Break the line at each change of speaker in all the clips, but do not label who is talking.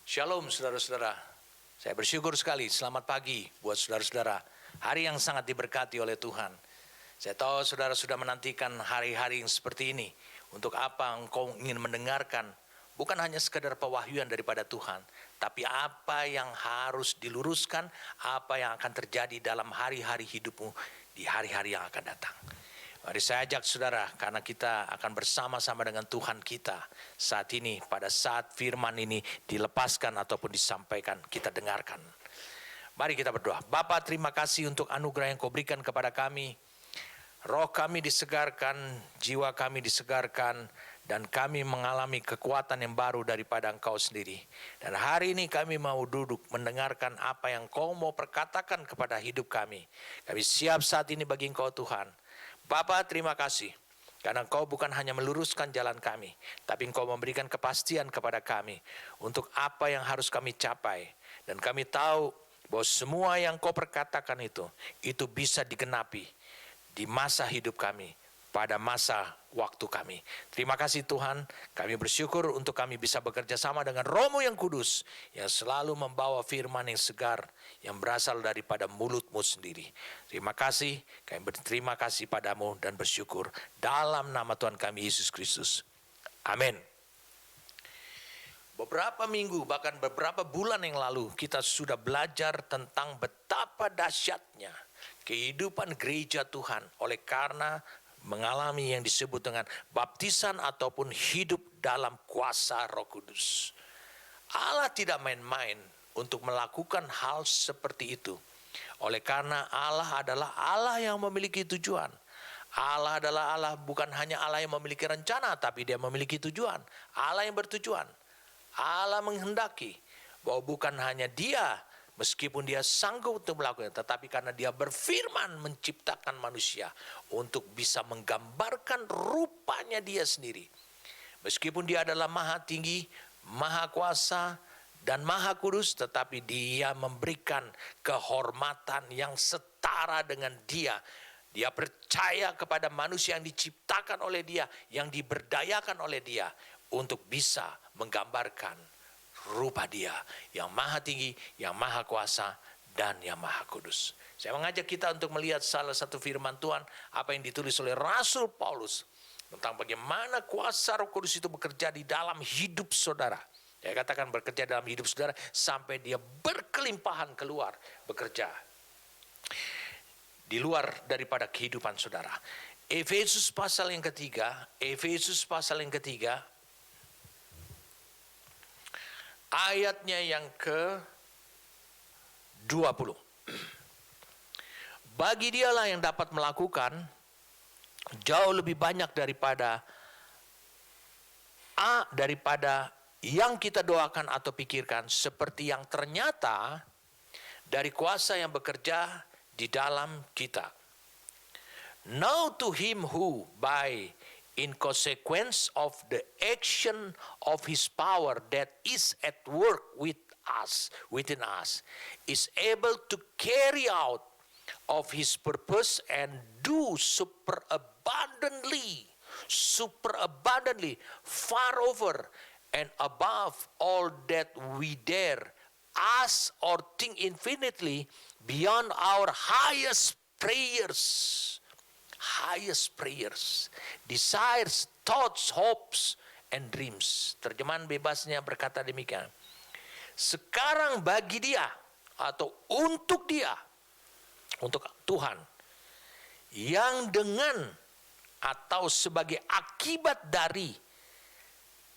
Shalom saudara-saudara, saya bersyukur sekali, selamat pagi buat saudara-saudara. Hari yang sangat diberkati oleh Tuhan. Saya tahu saudara sudah menantikan hari-hari yang seperti ini. Untuk apa engkau ingin mendengarkan, bukan hanya sekedar pewahyuan daripada Tuhan, tapi apa yang harus diluruskan, apa yang akan terjadi dalam hari-hari hidupmu di hari-hari yang akan datang. Mari saya ajak saudara, karena kita akan bersama-sama dengan Tuhan kita saat ini, pada saat firman ini dilepaskan ataupun disampaikan, kita dengarkan. Mari kita berdoa. Bapa, terima kasih untuk anugerah yang kau berikan kepada kami. Roh kami disegarkan, jiwa kami disegarkan, dan kami mengalami kekuatan yang baru daripada Engkau sendiri. Dan hari ini kami mau duduk mendengarkan apa yang Kau mau perkatakan kepada hidup kami. Kami siap saat ini bagi Engkau Tuhan. Bapa, terima kasih karena Engkau bukan hanya meluruskan jalan kami, tapi Engkau memberikan kepastian kepada kami untuk apa yang harus kami capai. Dan kami tahu bahwa semua yang Kau perkatakan itu bisa digenapi di masa hidup kami, pada masa waktu kami. Terima kasih Tuhan, kami bersyukur untuk kami bisa bekerja sama dengan Roh-Mu yang kudus, yang selalu membawa firman yang segar, yang berasal daripada mulut-Mu sendiri. Terima kasih, kami berterima kasih padamu dan bersyukur dalam nama Tuhan kami Yesus Kristus. Amin. Beberapa minggu, bahkan beberapa bulan yang lalu, kita sudah belajar tentang betapa dahsyatnya kehidupan gereja Tuhan oleh karena mengalami yang disebut dengan baptisan ataupun hidup dalam kuasa Roh Kudus. Allah tidak main-main untuk melakukan hal seperti itu. Oleh karena Allah adalah Allah yang memiliki tujuan. Allah adalah Allah, bukan hanya Allah yang memiliki rencana, tapi Dia memiliki tujuan. Allah yang bertujuan. Allah menghendaki bahwa bukan hanya Dia, meskipun Dia sanggup untuk melakukannya, tetapi karena Dia berfirman menciptakan manusia untuk bisa menggambarkan rupanya Dia sendiri. Meskipun Dia adalah maha tinggi, maha kuasa, dan maha kudus, tetapi Dia memberikan kehormatan yang setara dengan Dia. Dia percaya kepada manusia yang diciptakan oleh Dia, yang diberdayakan oleh Dia, untuk bisa menggambarkan rupa Dia yang maha tinggi, yang maha kuasa, dan yang maha kudus. Saya mengajak kita untuk melihat salah satu firman Tuhan, apa yang ditulis oleh Rasul Paulus tentang bagaimana kuasa Roh Kudus itu bekerja di dalam hidup saudara. Saya katakan bekerja dalam hidup saudara sampai dia berkelimpahan keluar bekerja di luar daripada kehidupan saudara. Efesus pasal yang ketiga, ayatnya yang ke-20. Bagi Dialah yang dapat melakukan jauh lebih banyak daripada yang kita doakan atau pikirkan, seperti yang ternyata dari kuasa yang bekerja di dalam kita. Now to Him who by in consequence of the action of His power that is at work within us, is able to carry out of His purpose and do super abundantly, far over and above all that we dare ask or think, infinitely beyond our highest prayers, desires, thoughts, hopes, and dreams. Terjemahan bebasnya berkata demikian. Sekarang bagi Dia, atau untuk Dia, untuk Tuhan, yang dengan atau sebagai akibat dari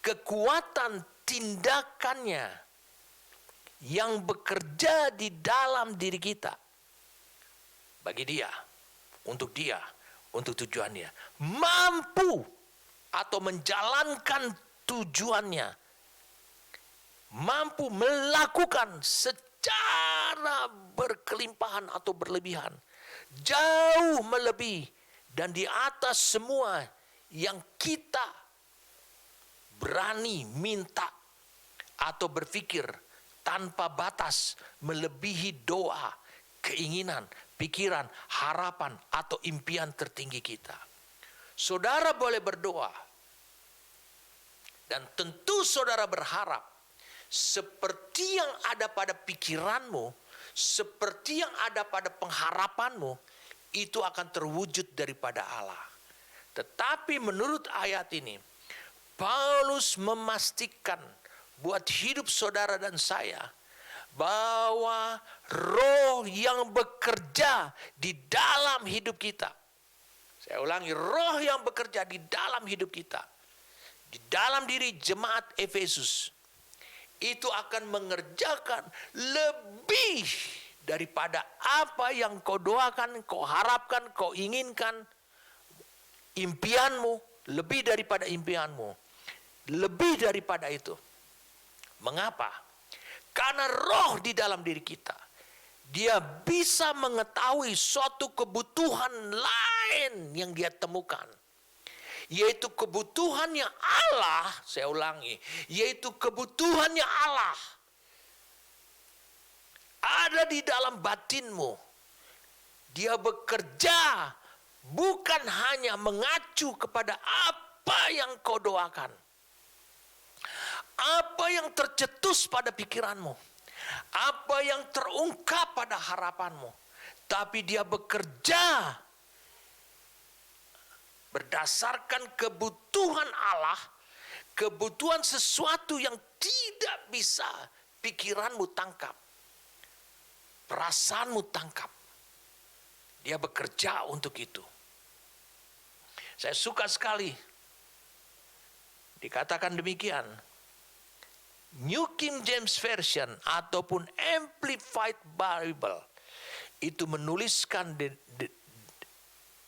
kekuatan tindakannya yang bekerja di dalam diri kita, bagi Dia, untuk Dia, untuk tujuannya, mampu atau menjalankan tujuannya, mampu melakukan secara berkelimpahan atau berlebihan, jauh melebihi dan di atas semua yang kita berani minta atau berpikir, tanpa batas, melebihi doa, keinginan, pikiran, harapan, atau impian tertinggi kita. Saudara boleh berdoa, dan tentu saudara berharap seperti yang ada pada pikiranmu, seperti yang ada pada pengharapanmu, itu akan terwujud daripada Allah. Tetapi menurut ayat ini, Paulus memastikan buat hidup saudara dan saya, bahwa roh yang bekerja di dalam hidup kita. Saya ulangi, roh yang bekerja di dalam hidup kita, di dalam diri jemaat Efesus, itu akan mengerjakan lebih daripada apa yang kau doakan, kau harapkan, kau inginkan. Impianmu, lebih daripada impianmu. Lebih daripada itu. Mengapa? Karena roh di dalam diri kita, dia bisa mengetahui suatu kebutuhan lain yang dia temukan. Yaitu kebutuhannya Allah, saya ulangi, yaitu kebutuhannya Allah ada di dalam batinmu. Dia bekerja bukan hanya mengacu kepada apa yang kau doakan, apa yang tercetus pada pikiranmu, apa yang terungkap pada harapanmu, tapi dia bekerja berdasarkan kebutuhan Allah, kebutuhan sesuatu yang tidak bisa pikiranmu tangkap, perasaanmu tangkap. Dia bekerja untuk itu. Saya suka sekali dikatakan demikian. New King James Version ataupun Amplified Bible itu menuliskan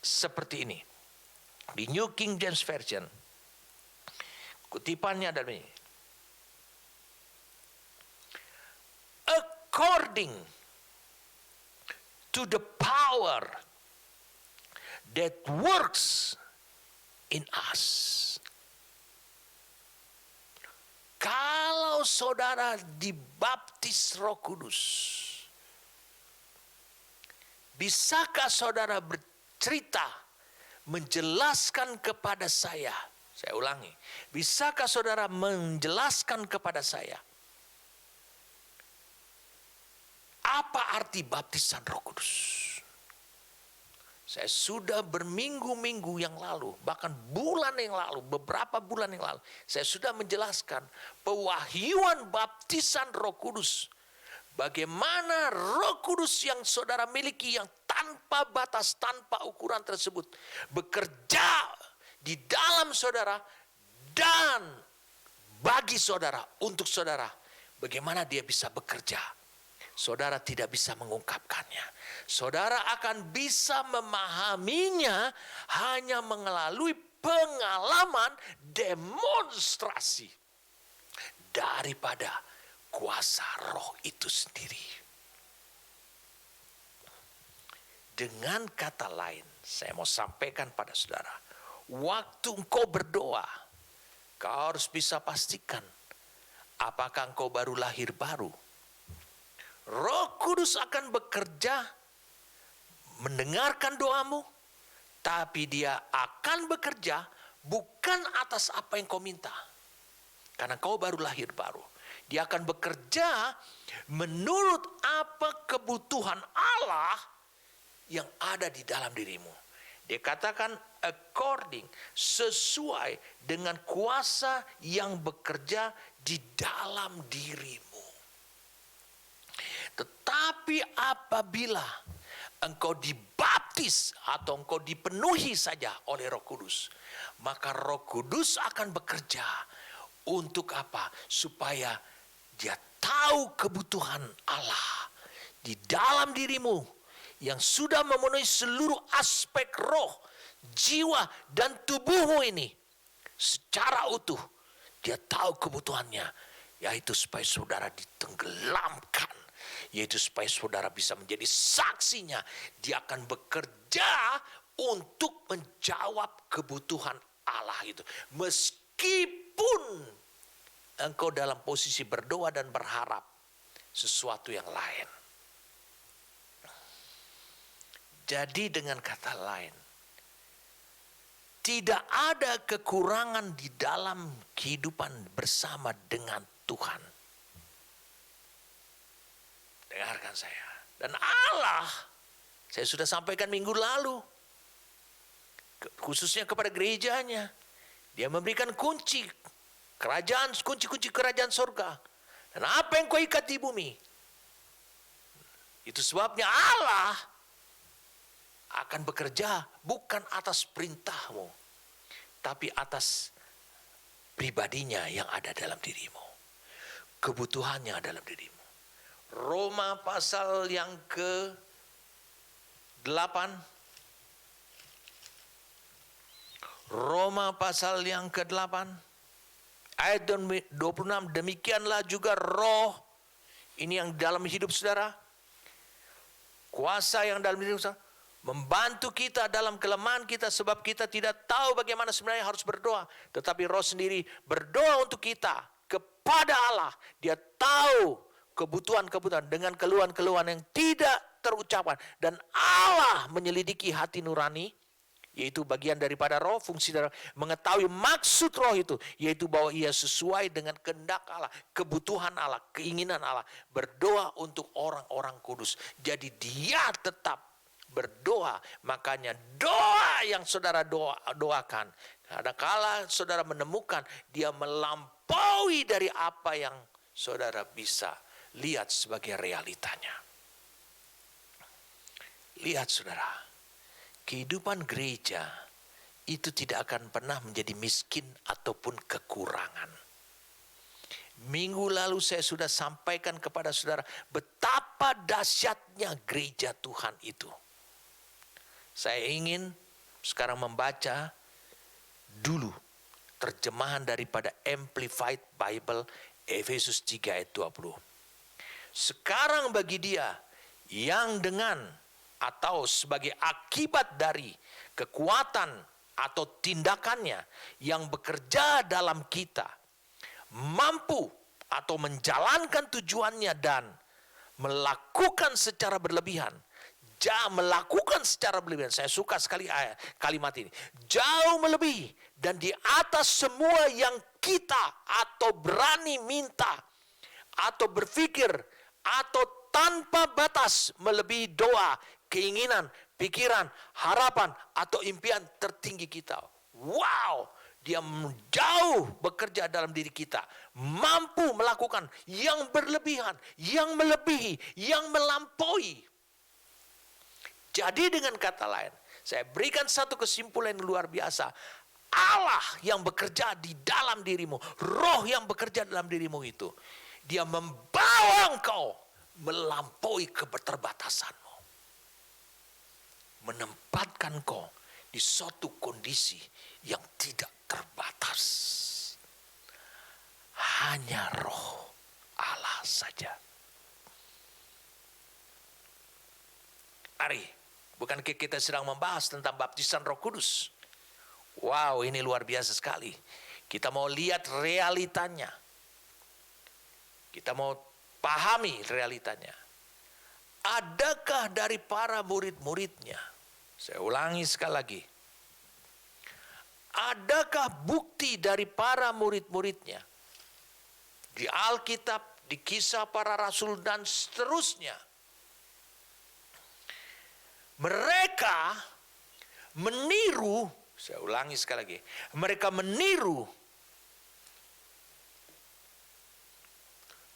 seperti ini. Di New King James Version, kutipannya adalah ini. According to the power that works in us. Kalau saudara dibaptis Roh Kudus, bisakah saudara bercerita, menjelaskan kepada saya ulangi, bisakah saudara menjelaskan kepada saya apa arti baptisan Roh Kudus? Saya sudah berminggu-minggu yang lalu, bahkan bulan yang lalu, beberapa bulan yang lalu, saya sudah menjelaskan pewahyuan baptisan Roh Kudus. Bagaimana Roh Kudus yang saudara miliki, yang tanpa batas, tanpa ukuran tersebut, bekerja di dalam saudara dan bagi saudara, untuk saudara. Bagaimana dia bisa bekerja? Saudara tidak bisa mengungkapkannya. Saudara akan bisa memahaminya hanya melalui pengalaman demonstrasi daripada kuasa roh itu sendiri. Dengan kata lain, saya mau sampaikan pada saudara, waktu engkau berdoa, kau harus bisa pastikan apakah engkau baru lahir baru. Roh Kudus akan bekerja mendengarkan doamu, tapi dia akan bekerja bukan atas apa yang kau minta. Karena kau baru lahir baru. Dia akan bekerja menurut apa kebutuhan Allah yang ada di dalam dirimu. Dia katakan according, sesuai dengan kuasa yang bekerja di dalam dirimu. Tetapi apabila engkau dibaptis atau engkau dipenuhi saja oleh Roh Kudus, maka Roh Kudus akan bekerja untuk apa? Supaya dia tahu kebutuhan Allah di dalam dirimu yang sudah memenuhi seluruh aspek roh, jiwa, dan tubuhmu ini secara utuh. Dia tahu kebutuhannya, yaitu supaya saudara ditenggelamkan, yaitu supaya saudara bisa menjadi saksinya. Dia akan bekerja untuk menjawab kebutuhan Allah itu. Meskipun engkau dalam posisi berdoa dan berharap sesuatu yang lain. Jadi dengan kata lain, tidak ada kekurangan di dalam kehidupan bersama dengan Tuhan. Dengarkan saya. Dan Allah, saya sudah sampaikan minggu lalu, khususnya kepada gerejanya, Dia memberikan kunci kerajaan, kunci-kunci kerajaan surga. Dan apa yang kau ikat di bumi, itu sebabnya Allah akan bekerja bukan atas perintahmu, tapi atas pribadinya yang ada dalam dirimu, kebutuhannya dalam dirimu. Roma pasal yang ke-8, Roma pasal yang ke-8 ayat 26, demikianlah juga roh, ini yang dalam hidup saudara, kuasa yang dalam hidup saudara, membantu kita dalam kelemahan kita, sebab kita tidak tahu bagaimana sebenarnya harus berdoa, tetapi roh sendiri berdoa untuk kita kepada Allah. Dia tahu kebutuhan-kebutuhan dengan keluhan-keluhan yang tidak terucapkan, dan Allah menyelidiki hati nurani, yaitu bagian daripada roh, fungsi dari mengetahui maksud roh itu, yaitu bahwa ia sesuai dengan kehendak Allah, kebutuhan Allah, keinginan Allah, berdoa untuk orang-orang kudus. Jadi dia tetap berdoa. Makanya doa yang saudara doakan, kadangkala saudara menemukan dia melampaui dari apa yang saudara bisa lihat sebagai realitanya. Lihat saudara, kehidupan gereja itu tidak akan pernah menjadi miskin ataupun kekurangan. Minggu lalu saya sudah sampaikan kepada saudara betapa dahsyatnya gereja Tuhan itu. Saya ingin sekarang membaca dulu terjemahan daripada Amplified Bible Efesus 3 ayat 20. Sekarang bagi dia yang dengan atau sebagai akibat dari kekuatan atau tindakannya yang bekerja dalam kita, mampu atau menjalankan tujuannya dan melakukan secara berlebihan. Saya suka sekali kalimat ini. Jauh melebihi dan di atas semua yang kita atau berani minta atau berpikir atau tanpa batas, melebihi doa, keinginan, pikiran, harapan atau impian tertinggi kita. Wow, dia jauh bekerja dalam diri kita, mampu melakukan yang berlebihan, yang melebihi, yang melampaui. Jadi dengan kata lain, saya berikan satu kesimpulan yang luar biasa. Allah yang bekerja di dalam dirimu, roh yang bekerja dalam dirimu itu, dia membawa engkau melampaui keterbatasanmu, menempatkan engkau di suatu kondisi yang tidak terbatas. Hanya roh Allah saja. Mari, bukankah kita sedang membahas tentang baptisan Roh Kudus? Wow, ini luar biasa sekali. Kita mau lihat realitanya. Kita mau pahami realitanya. Adakah dari para murid-muridnya? Saya ulangi sekali lagi. Adakah bukti dari para murid-muridnya? Di Alkitab, di Kisah Para Rasul dan seterusnya. Mereka meniru, saya ulangi sekali lagi, mereka meniru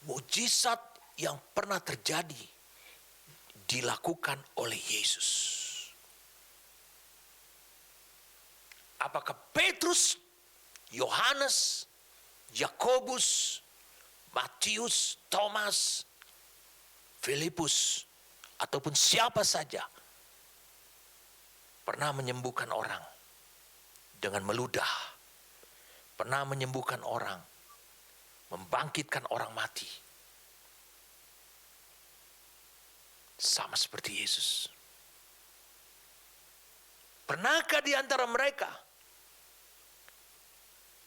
mukjizat yang pernah terjadi dilakukan oleh Yesus. Apakah Petrus, Yohanes, Yakobus, Matius, Thomas, Filipus, ataupun siapa saja pernah menyembuhkan orang dengan meludah, pernah menyembuhkan orang, membangkitkan orang mati, sama seperti Yesus? Pernahkah di antara mereka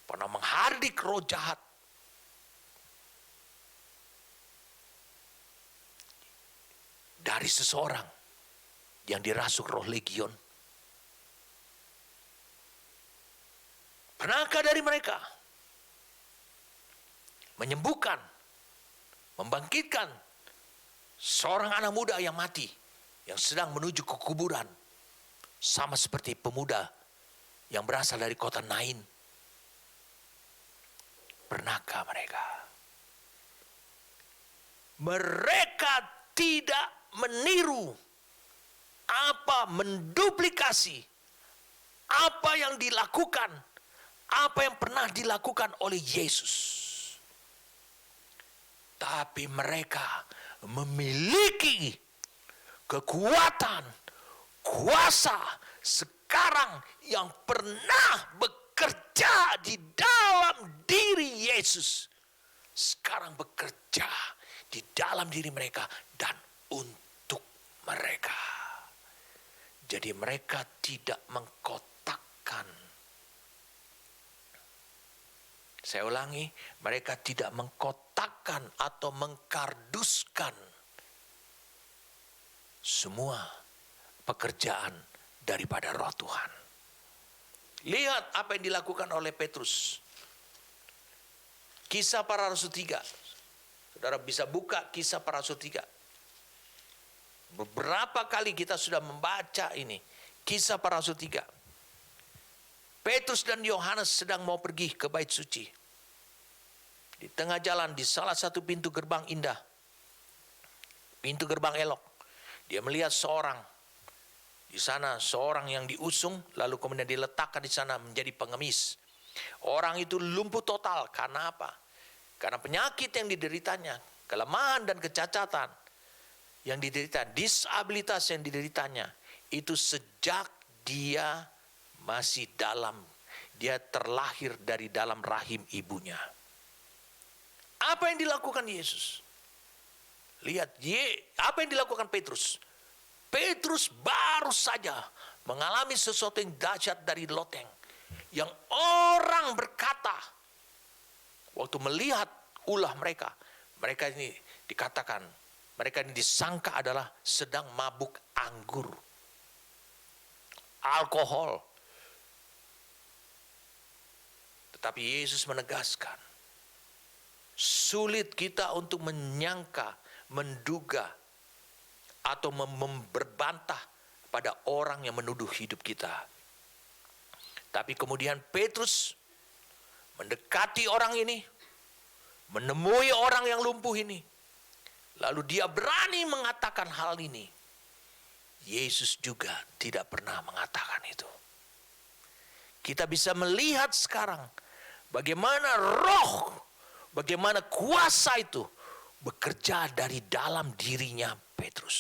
pernah menghardik roh jahat, dari seseorang yang dirasuk roh legion? Pernahkah dari mereka menyembuhkan, membangkitkan Seorang anak muda yang mati, yang sedang menuju ke kuburan. Sama seperti pemuda yang berasal dari kota Nain. Pernahkah mereka? Mereka tidak meniru menduplikasi apa yang dilakukan, apa yang pernah dilakukan oleh Yesus. Tapi mereka memiliki kekuatan, kuasa sekarang yang pernah bekerja di dalam diri Yesus. Sekarang bekerja di dalam diri mereka dan untuk mereka. Jadi mereka tidak mengkotakkan. Saya ulangi, mereka tidak mengkotakkan atau mengkarduskan semua pekerjaan daripada Roh Tuhan. Lihat apa yang dilakukan oleh Petrus. Kisah Para Rasul 3. Saudara bisa buka Kisah Para Rasul 3. Beberapa kali kita sudah membaca ini. Kisah Para Rasul 3. Petrus dan Yohanes sedang mau pergi ke bait suci. Di tengah jalan, di salah satu pintu gerbang indah. Pintu gerbang elok. Dia melihat seorang. Di sana seorang yang diusung, lalu kemudian diletakkan di sana menjadi pengemis. Orang itu lumpuh total. Karena apa? Karena penyakit yang dideritanya. Kelemahan dan kecacatan yang diderita, disabilitas yang dideritanya, itu sejak dia masih dia terlahir dari dalam rahim ibunya. Apa yang dilakukan Yesus? Lihat, apa yang dilakukan Petrus? Petrus baru saja mengalami sesuatu yang dahsyat dari loteng. Yang orang berkata, waktu melihat ulah mereka ini dikatakan, mereka ini disangka adalah sedang mabuk anggur. Alkohol. Tetapi Yesus menegaskan, sulit kita untuk menyangka, menduga, atau berbantah pada orang yang menuduh hidup kita. Tapi kemudian Petrus mendekati orang ini, menemui orang yang lumpuh ini. Lalu dia berani mengatakan hal ini. Yesus juga tidak pernah mengatakan itu. Kita bisa melihat sekarang bagaimana roh, bagaimana kuasa itu bekerja dari dalam dirinya Petrus.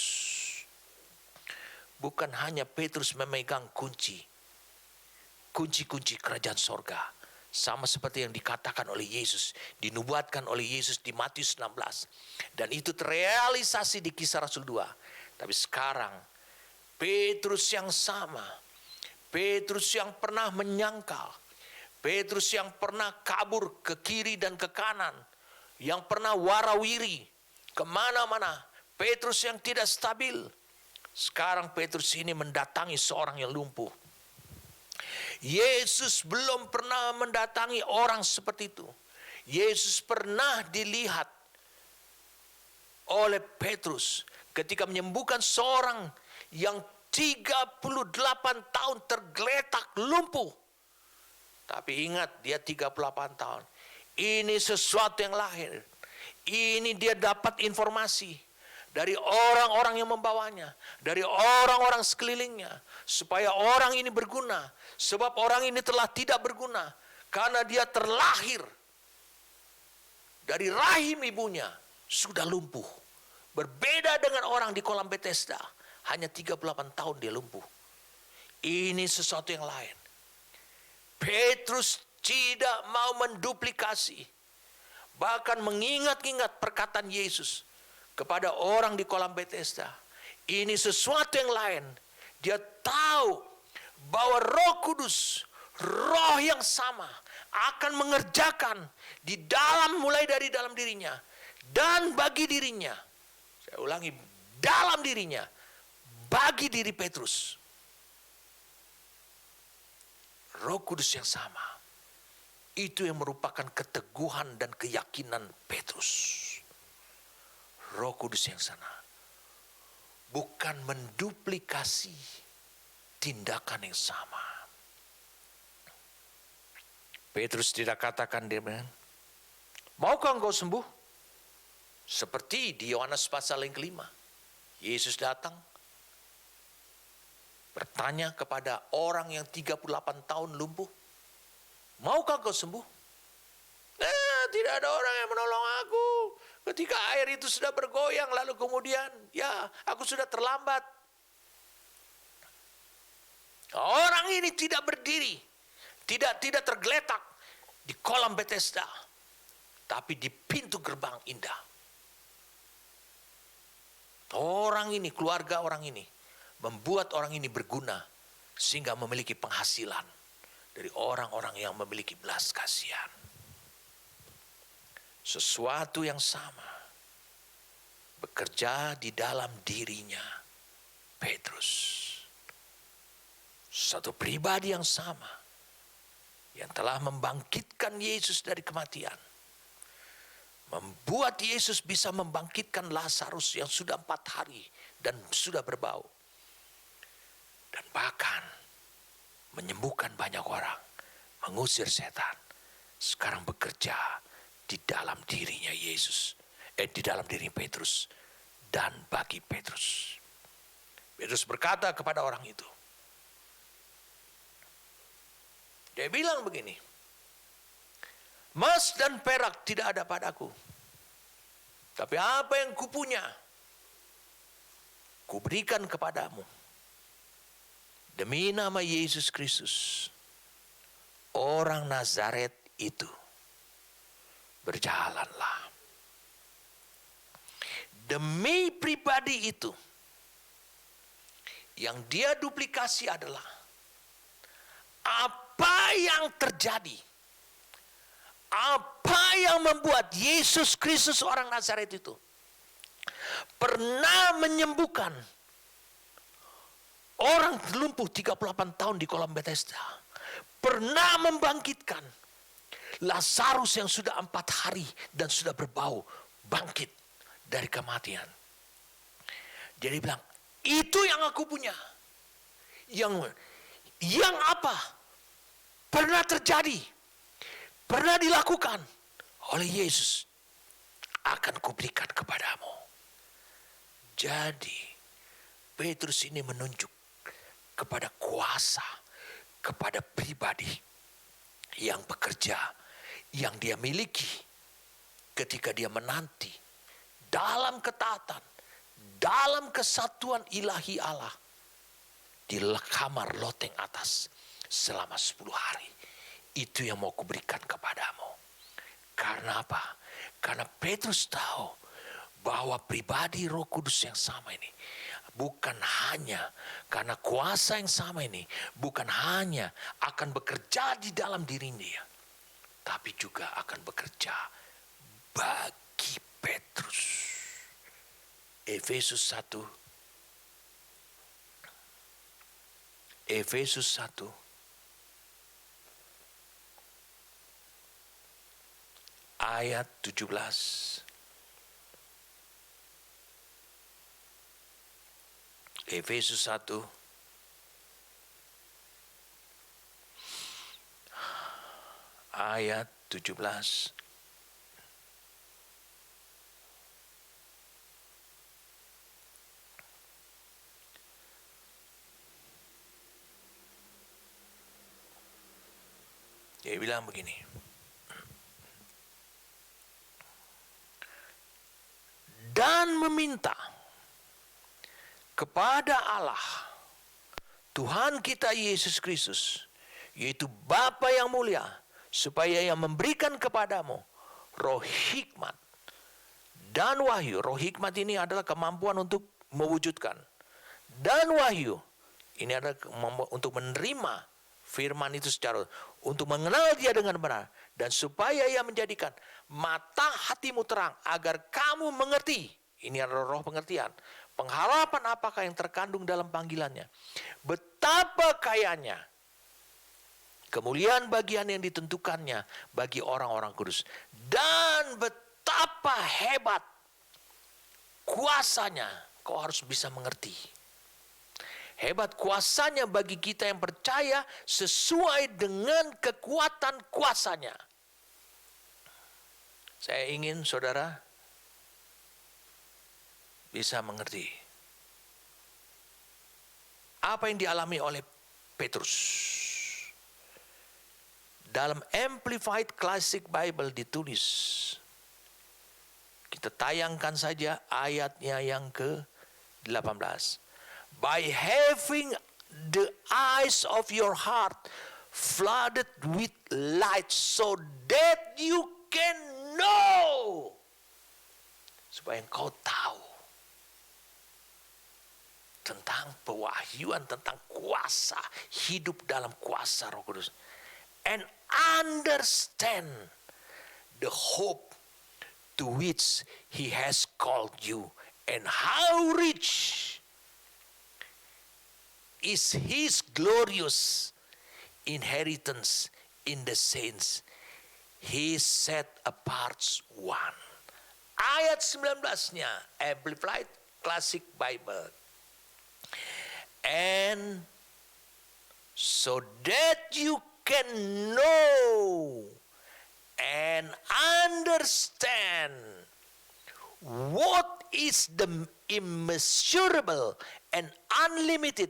Bukan hanya Petrus memegang kunci-kunci kerajaan sorga. Sama seperti yang dikatakan oleh Yesus, dinubuatkan oleh Yesus di Matius 16. Dan itu terrealisasi di Kisah Rasul 2. Tapi sekarang, Petrus yang sama, Petrus yang pernah menyangkal, Petrus yang pernah kabur ke kiri dan ke kanan, yang pernah warawiri kemana-mana, Petrus yang tidak stabil. Sekarang Petrus ini mendatangi seorang yang lumpuh. Yesus belum pernah mendatangi orang seperti itu. Yesus pernah dilihat oleh Petrus ketika menyembuhkan seorang yang 38 tahun tergeletak lumpuh. Tapi ingat, dia 38 tahun. Ini sesuatu yang lahir. Ini dia dapat informasi dari orang-orang yang membawanya, dari orang-orang sekelilingnya, supaya orang ini berguna. Sebab orang ini telah tidak berguna karena dia terlahir dari rahim ibunya sudah lumpuh. Berbeda dengan orang di kolam Bethesda, hanya 38 tahun dia lumpuh. Ini sesuatu yang lain. Petrus tidak mau menduplikasi, bahkan mengingat-ingat perkataan Yesus kepada orang di kolam Bethesda. Ini sesuatu yang lain. Dia tahu bahwa Roh Kudus, Roh yang sama akan mengerjakan mulai dari dalam dirinya dan bagi dirinya. Saya ulangi, dalam dirinya, bagi diri Petrus. Roh Kudus yang sama. Itu yang merupakan keteguhan dan keyakinan Petrus. Roh Kudus yang sana. bukan menduplikasi tindakan yang sama. Petrus tidak katakan, dia bilang, maukah engkau sembuh? Seperti di Yohanes pasal yang ke-5. Yesus datang bertanya kepada orang yang 38 tahun lumpuh, maukah engkau sembuh? Tidak ada orang yang menolong aku. Ketika air itu sudah bergoyang, lalu kemudian, ya aku sudah terlambat. Orang ini tidak berdiri, tidak tergeletak di kolam Bethesda, tapi di pintu gerbang indah. Orang ini, keluarga orang ini, membuat orang ini berguna sehingga memiliki penghasilan dari orang-orang yang memiliki belas kasihan. Sesuatu yang sama bekerja di dalam dirinya Petrus. Satu pribadi yang sama yang telah membangkitkan Yesus dari kematian, membuat Yesus bisa membangkitkan Lazarus yang sudah 4 hari dan sudah berbau, dan bahkan menyembuhkan banyak orang, mengusir setan. Sekarang bekerja di dalam dirinya Yesus, di dalam diri Petrus dan bagi Petrus. Petrus berkata kepada orang itu, dia bilang begini, emas dan perak tidak ada padaku, tapi apa yang kupunya, kuberikan kepadamu. Demi nama Yesus Kristus, orang Nazaret itu, berjalanlah. Demi pribadi itu, yang dia duplikasi adalah apa yang terjadi, apa yang membuat Yesus Kristus orang Nazaret itu pernah menyembuhkan orang lumpuh 38 tahun di kolam Bethesda, pernah membangkitkan Lazarus yang sudah 4 hari dan sudah berbau, bangkit dari kematian. Jadi bilang, itu yang aku punya. Yang apa? Pernah terjadi, pernah dilakukan oleh Yesus, akan kuberikan kepadamu. Jadi Petrus ini menunjuk kepada kuasa, kepada pribadi yang bekerja, yang dia miliki ketika dia menanti dalam ketaatan, dalam kesatuan ilahi Allah di kamar loteng atas selama 10 hari. Itu yang mau kuberikan kepadamu. Karena apa? Karena Petrus tahu bahwa pribadi Roh Kudus yang sama ini bukan hanya karena kuasa yang sama ini, bukan hanya akan bekerja di dalam diri dia, tapi juga akan bekerja bagi Petrus. Efesus 1 ayat 17. Efesus 1 ayat 17. Dia bilang begini, dan meminta kepada Allah Tuhan kita Yesus Kristus, yaitu Bapa yang mulia, supaya Ia memberikan kepadamu roh hikmat dan wahyu. Roh hikmat ini adalah kemampuan untuk mewujudkan, dan wahyu ini adalah untuk menerima firman itu secara, untuk mengenal Dia dengan benar, dan supaya Ia menjadikan mata hatimu terang agar kamu mengerti. Ini adalah roh pengertian, pengharapan apakah yang terkandung dalam panggilannya, betapa kayanya kemuliaan bagian yang ditentukannya bagi orang-orang kudus, dan betapa hebat kuasanya kau harus bisa mengerti. Hebat kuasanya bagi kita yang percaya sesuai dengan kekuatan kuasanya. Saya ingin saudara bisa mengerti apa yang dialami oleh Petrus. Dalam Amplified Classic Bible ditulis, kita tayangkan saja ayatnya yang ke-18. By having the eyes of your heart flooded with light so that you can know. Supaya engkau tahu tentang pewahyuan, tentang kuasa, hidup dalam kuasa Roh Kudus. And understand the hope to which He has called you, and how rich is His glorious inheritance in the saints, His set apart one. Ayat 19-nya, Amplified Classic Bible. And so that you can know and understand what is the immeasurable and unlimited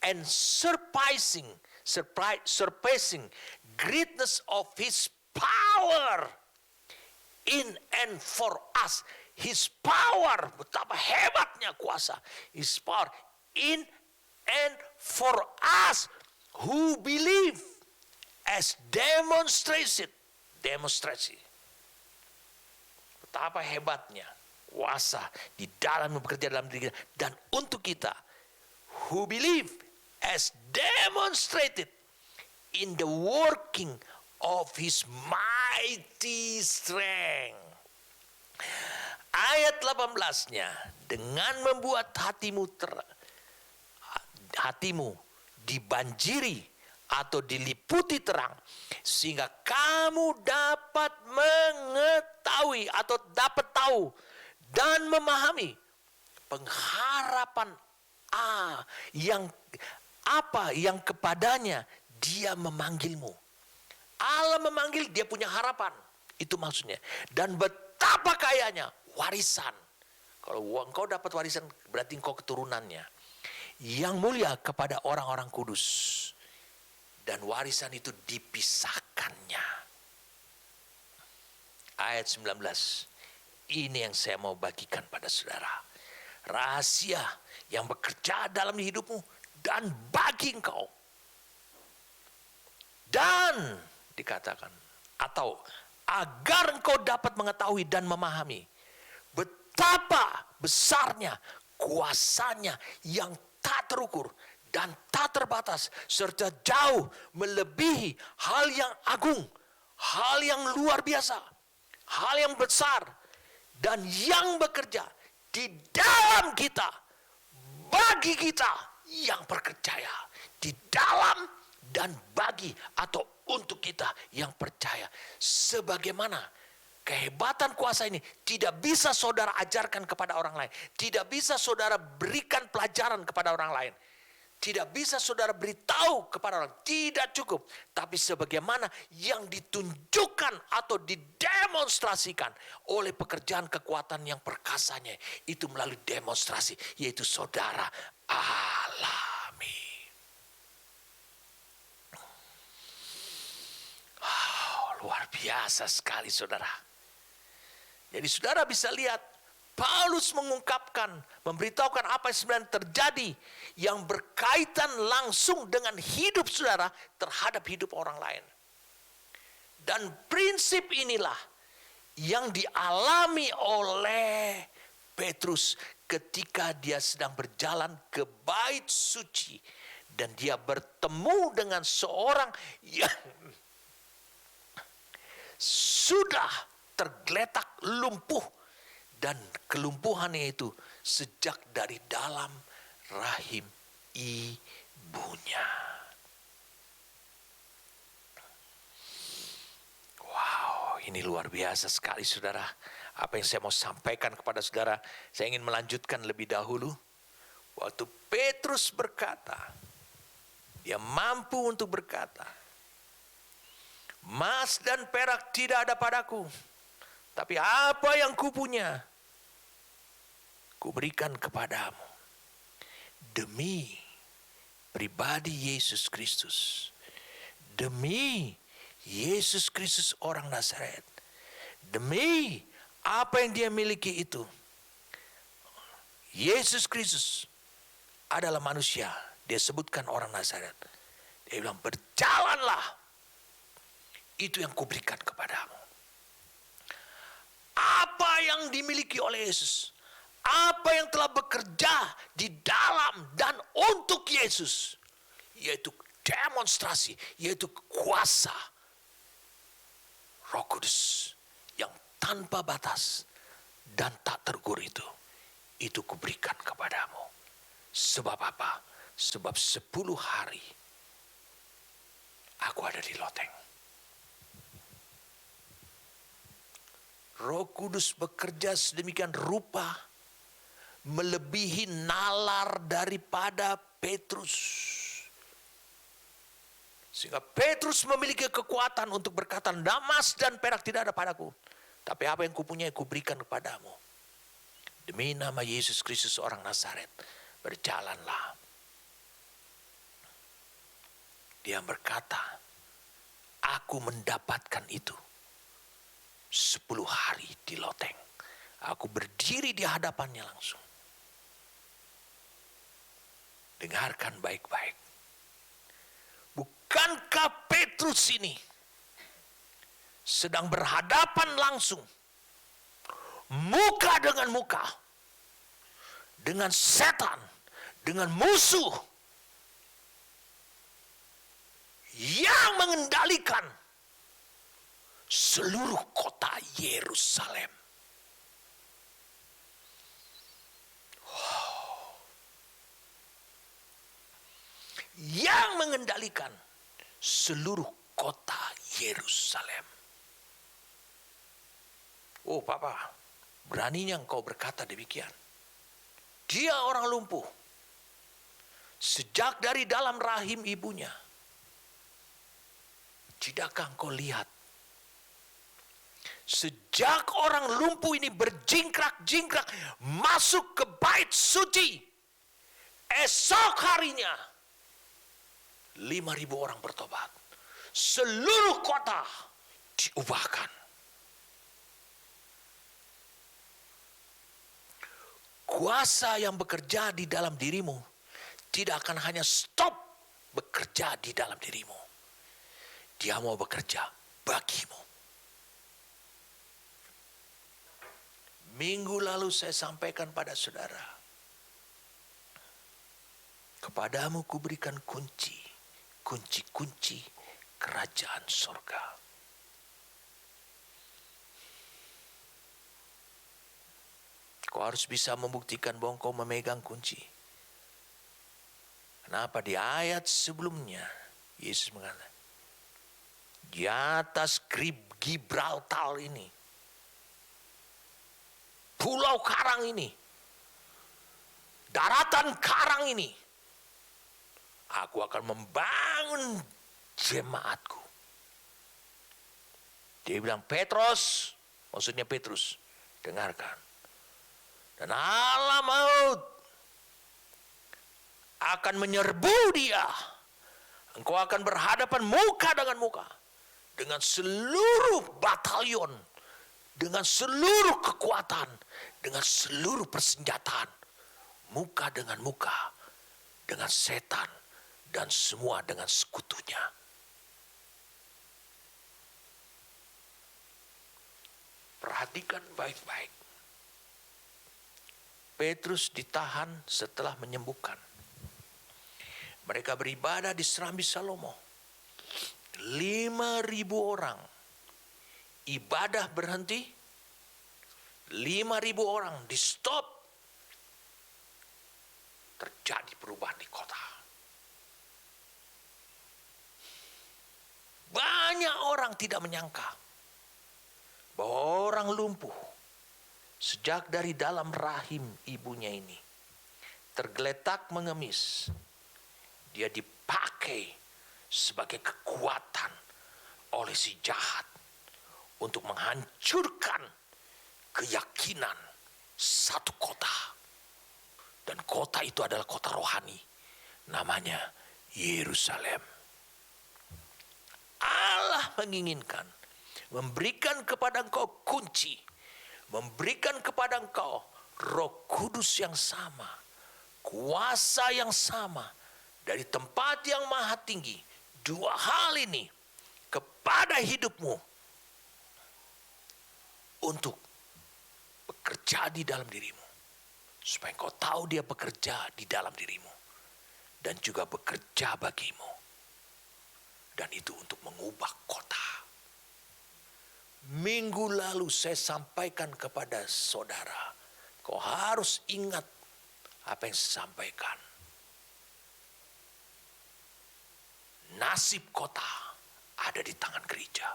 and surpassing greatness of His power in and for us. His power, betapa hebatnya kuasa. His power in and for us who believe, as demonstrasi. Betapa hebatnya kuasa di dalam bekerja dalam diri kita dan untuk kita who believe, as demonstrated in the working of His mighty strength. Ayat 18-nya, dengan membuat hatimu dibanjiri atau diliputi terang, sehingga kamu dapat mengetahui atau dapat tahu dan memahami pengharapan yang kepadanya Dia memanggilmu. Allah memanggil, Dia punya harapan. Itu maksudnya. Dan betapa kayanya warisan. Kalau engkau dapat warisan, berarti engkau keturunannya. Yang mulia kepada orang-orang kudus. Dan warisan itu dipisahkannya. Ayat 19. Ini yang saya mau bagikan pada saudara. Rahasia yang bekerja dalam hidupmu dan bagi engkau. Dan dikatakan, atau agar engkau dapat mengetahui dan memahami betapa besarnya kuasanya yang tak terukur dan tak terbatas, serta jauh melebihi hal yang agung, hal yang luar biasa, hal yang besar, dan yang bekerja di dalam kita, bagi kita yang percaya, di dalam dan bagi atau untuk kita yang percaya. Sebagaimana kehebatan kuasa ini tidak bisa saudara ajarkan kepada orang lain, tidak bisa saudara berikan pelajaran kepada orang lain, tidak bisa saudara beritahu kepada orang, tidak cukup. Tapi sebagaimana yang ditunjukkan atau didemonstrasikan oleh pekerjaan kekuatan yang perkasanya, itu melalui demonstrasi, yaitu saudara alami. Luar biasa sekali saudara. Jadi saudara bisa lihat Paulus mengungkapkan, memberitahukan apa yang sebenarnya terjadi yang berkaitan langsung dengan hidup saudara terhadap hidup orang lain. Dan prinsip inilah yang dialami oleh Petrus ketika dia sedang berjalan ke bait suci dan dia bertemu dengan seorang yang sudah tergeletak lumpuh, dan kelumpuhannya itu sejak dari dalam rahim ibunya. Wow, Ini luar biasa sekali saudara. Apa yang saya mau sampaikan kepada saudara, saya ingin melanjutkan lebih dahulu. Waktu Petrus berkata, dia mampu untuk berkata, emas dan perak tidak ada padaku, tapi apa yang kupunya, kuberikan kepadamu. Demi pribadi Yesus Kristus, demi Yesus Kristus orang Nazaret, demi apa yang dia miliki itu. Yesus Kristus adalah manusia, dia sebutkan orang Nazaret. Dia bilang, berjalanlah, itu yang kuberikan kepadamu. Apa yang dimiliki oleh Yesus, apa yang telah bekerja di dalam dan untuk Yesus, yaitu demonstrasi, yaitu kuasa Roh Kudus yang tanpa batas dan tak terukur itu kuberikan kepadamu. Sebab apa? Sebab 10 hari aku ada di loteng. Roh Kudus bekerja sedemikian rupa, melebihi nalar daripada Petrus. Sehingga Petrus memiliki kekuatan untuk berkata, emas dan perak tidak ada padaku, tapi apa yang kupunyai kuberikan kepadamu. Demi nama Yesus Kristus orang Nazaret, berjalanlah. Dia berkata, aku mendapatkan itu 10 hari di loteng. Aku berdiri di hadapannya langsung. Dengarkan baik-baik. Bukankah Petrus ini sedang berhadapan langsung, muka dengan muka, dengan setan, dengan musuh yang mengendalikan seluruh kota Yerusalem. Wow. Yang mengendalikan seluruh kota Yerusalem. Oh Papa, beraninya engkau berkata demikian. Dia orang lumpuh. Sejak dari dalam rahim ibunya. Tidakkah engkau lihat? Sejak orang lumpuh ini berjingkrak-jingkrak masuk ke bait suci. Esok harinya 5.000 orang bertobat. Seluruh kota diubahkan. Kuasa yang bekerja di dalam dirimu tidak akan hanya stop bekerja di dalam dirimu. Dia mau bekerja bagimu. Minggu lalu saya sampaikan pada saudara, kepadamu kuberikan kunci-kunci kerajaan surga. Kau harus bisa membuktikan bahwa kau memegang kunci. Kenapa di ayat sebelumnya Yesus mengatakan, di atas Gibraltar ini, pulau karang ini, daratan karang ini, aku akan membangun jemaatku. Dia bilang, Petrus, maksudnya Petrus, dengarkan. Dan alam maut akan menyerbu dia. Engkau akan berhadapan muka dengan muka dengan seluruh batalion, dengan seluruh kekuatan, dengan seluruh persenjataan, muka dengan muka dengan setan dan semua dengan sekutunya. Perhatikan baik-baik. Petrus ditahan setelah menyembuhkan. Mereka beribadah di Serambi Salomo. 5.000 orang. Ibadah berhenti. 5.000 orang di stop. Terjadi perubahan di kota. Banyak orang tidak menyangka bahwa orang lumpuh sejak dari dalam rahim ibunya ini tergeletak mengemis, dia dipakai sebagai kekuatan oleh si jahat untuk menghancurkan keyakinan satu kota. Dan kota itu adalah kota rohani, namanya Yerusalem. Allah menginginkan memberikan kepada engkau kunci, memberikan kepada engkau Roh Kudus yang sama, kuasa yang sama dari tempat yang maha tinggi. Dua hal ini kepada hidupmu untuk bekerja di dalam dirimu, supaya engkau tahu dia bekerja di dalam dirimu dan juga bekerja bagimu, dan itu untuk mengubah kota. Minggu lalu saya sampaikan kepada saudara, kau harus ingat apa yang saya sampaikan. Nasib kota ada di tangan gereja,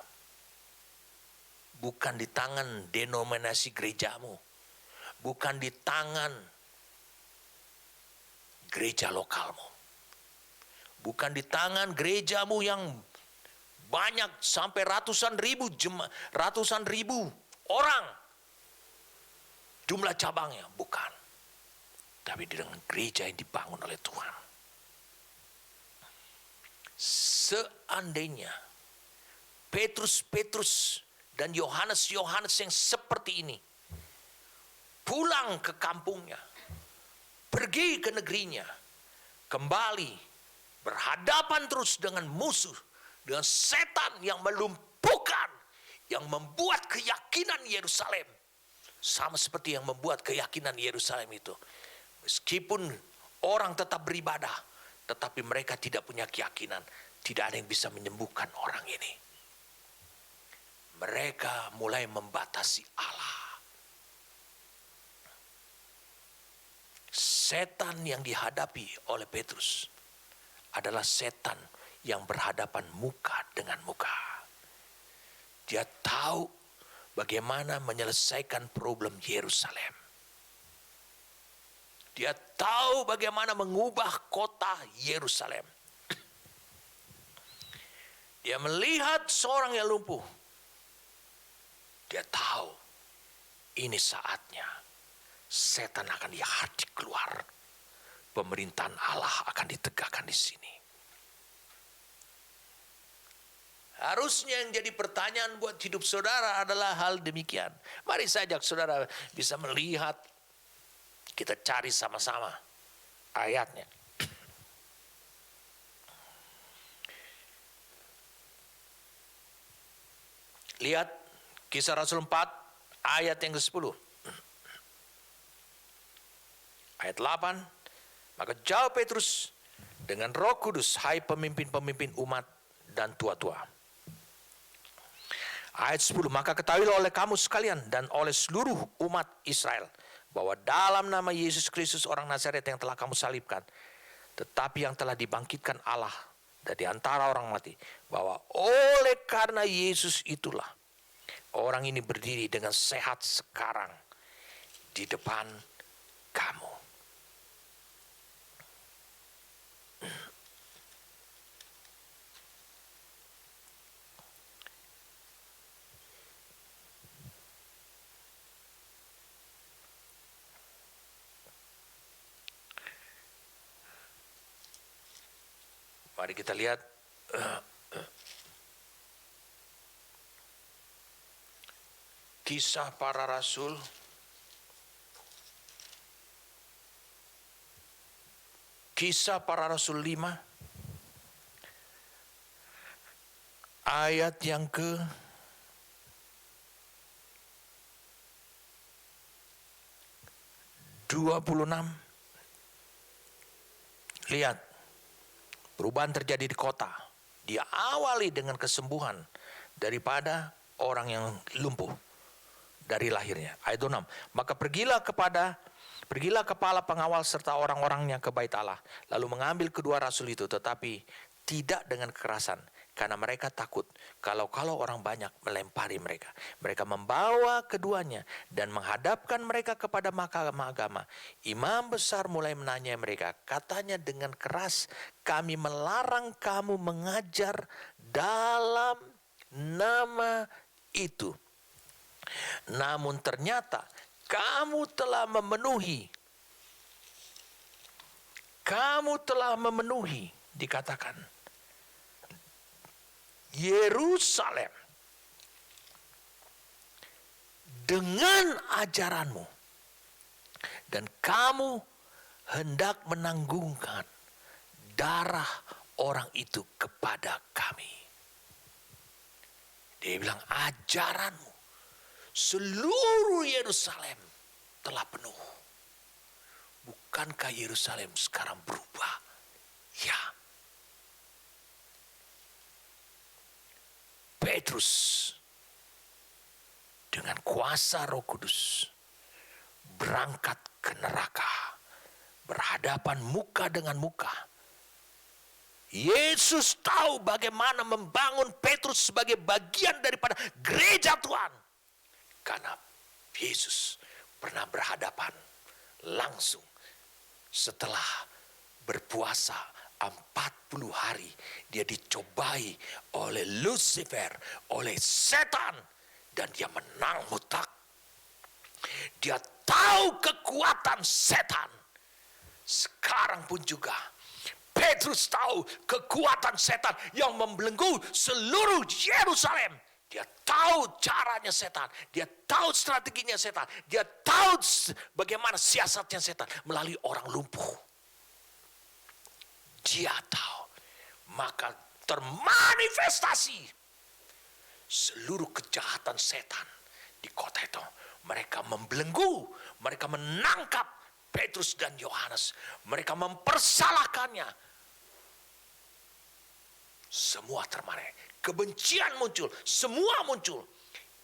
bukan di tangan denominasi gerejamu, bukan di tangan gereja lokalmu, bukan di tangan gerejamu yang banyak sampai ratusan ribu orang jumlah cabangnya, bukan. Tapi dengan gereja yang dibangun oleh Tuhan. Seandainya Petrus dan Yohanes yang seperti ini pulang ke kampungnya, pergi ke negerinya, kembali berhadapan terus dengan musuh, dengan setan yang melumpuhkan, yang membuat keyakinan Yerusalem sama seperti yang membuat keyakinan Yerusalem itu. Meskipun orang tetap beribadah, tetapi mereka tidak punya keyakinan. Tidak ada yang bisa menyembuhkan orang ini. Mereka mulai membatasi Allah. Setan yang dihadapi oleh Petrus adalah setan yang berhadapan muka dengan muka. Dia tahu bagaimana menyelesaikan problem Yerusalem. Dia tahu bagaimana mengubah kota Yerusalem. Dia melihat seorang yang lumpuh. Dia tahu ini saatnya setan akan dihadik keluar. Pemerintahan Allah akan ditegakkan di sini. Harusnya yang jadi pertanyaan buat hidup saudara adalah hal demikian. Mari saja saudara bisa melihat. Kita cari sama-sama ayatnya. Lihat Kisah Rasul 4 ayat yang ke-10. Ayat 8. Maka jawab Petrus dengan Roh Kudus, hai pemimpin-pemimpin umat dan tua-tua. Ayat 10. Maka ketahuilah oleh kamu sekalian dan oleh seluruh umat Israel, bahwa dalam nama Yesus Kristus orang Nazaret yang telah kamu salibkan, tetapi yang telah dibangkitkan Allah dari antara orang mati, bahwa oleh karena Yesus itulah orang ini berdiri dengan sehat sekarang di depan kamu. Mari kita lihat Kisah Para Rasul Kisah Para Rasul 5 ayat yang ke 26. Lihat, perubahan terjadi di kota. Dia awali dengan kesembuhan daripada orang yang lumpuh dari lahirnya. Ayat 6. Maka pergilah kepala pengawal serta orang-orangnya ke bait Allah, lalu mengambil kedua rasul itu, tetapi tidak dengan kekerasan, karena mereka takut kalau orang banyak melempari mereka. Mereka membawa keduanya dan menghadapkan mereka kepada mahkamah agama. Imam besar mulai menanyai mereka, katanya dengan keras, kami melarang kamu mengajar dalam nama itu. Namun ternyata kamu telah memenuhi, dikatakan, Yerusalem dengan ajaranmu, dan kamu hendak menanggungkan darah orang itu kepada kami. Dia bilang, ajaranmu, seluruh Yerusalem telah penuh. Bukankah Yerusalem sekarang berubah? Ya. Petrus dengan kuasa Roh Kudus berangkat ke neraka, berhadapan muka dengan muka. Yesus tahu bagaimana membangun Petrus sebagai bagian daripada gereja Tuhan. Karena Yesus pernah berhadapan langsung setelah berpuasa 40 hari. Dia dicobai oleh Lucifer, oleh setan, dan dia menang mutlak. Dia tahu kekuatan setan. Sekarang pun juga Petrus tahu kekuatan setan yang membelenggu seluruh Yerusalem. Dia tahu caranya setan, dia tahu strateginya setan, dia tahu bagaimana siasatnya setan melalui orang lumpuh. Dia tahu, maka termanifestasi seluruh kejahatan setan di kota itu. Mereka membelenggu, mereka menangkap Petrus dan Yohanes, mereka mempersalahkannya. Semua termanifestasi. Kebencian muncul, semua muncul.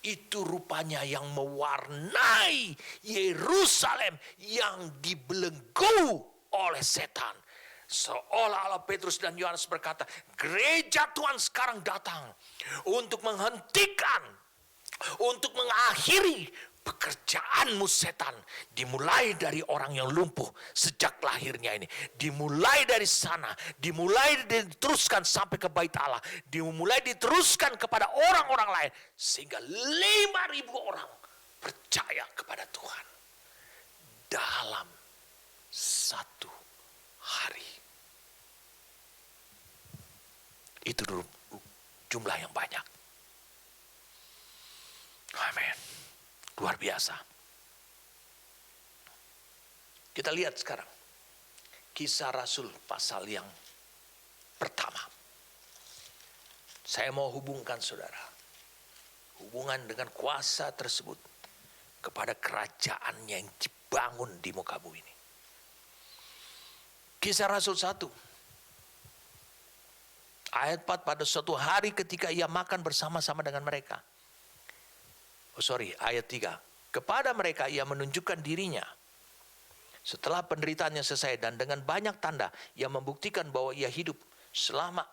Itu rupanya yang mewarnai Yerusalem yang dibelenggu oleh setan. Seolah-olah Petrus dan Yohanes berkata, gereja Tuhan sekarang datang untuk menghentikan, untuk mengakhiri pekerjaanmu setan. Dimulai dari orang yang lumpuh sejak lahirnya ini. Dimulai dari sana. Dimulai diteruskan sampai ke bait Allah. Dimulai diteruskan kepada orang-orang lain. Sehingga 5.000 orang percaya kepada Tuhan. Dalam satu hari. Itu jumlah yang banyak. Amin. Luar biasa. Kita lihat sekarang Kisah Rasul pasal yang pertama. Saya mau hubungkan saudara, hubungan dengan kuasa tersebut kepada kerajaan yang dibangun di muka bumi ini. Kisah Rasul 1 ayat 4, pada suatu hari ketika ia makan bersama-sama dengan mereka. Ayat 3. Kepada mereka ia menunjukkan dirinya setelah penderitaannya selesai, dan dengan banyak tanda ia membuktikan bahwa ia hidup selama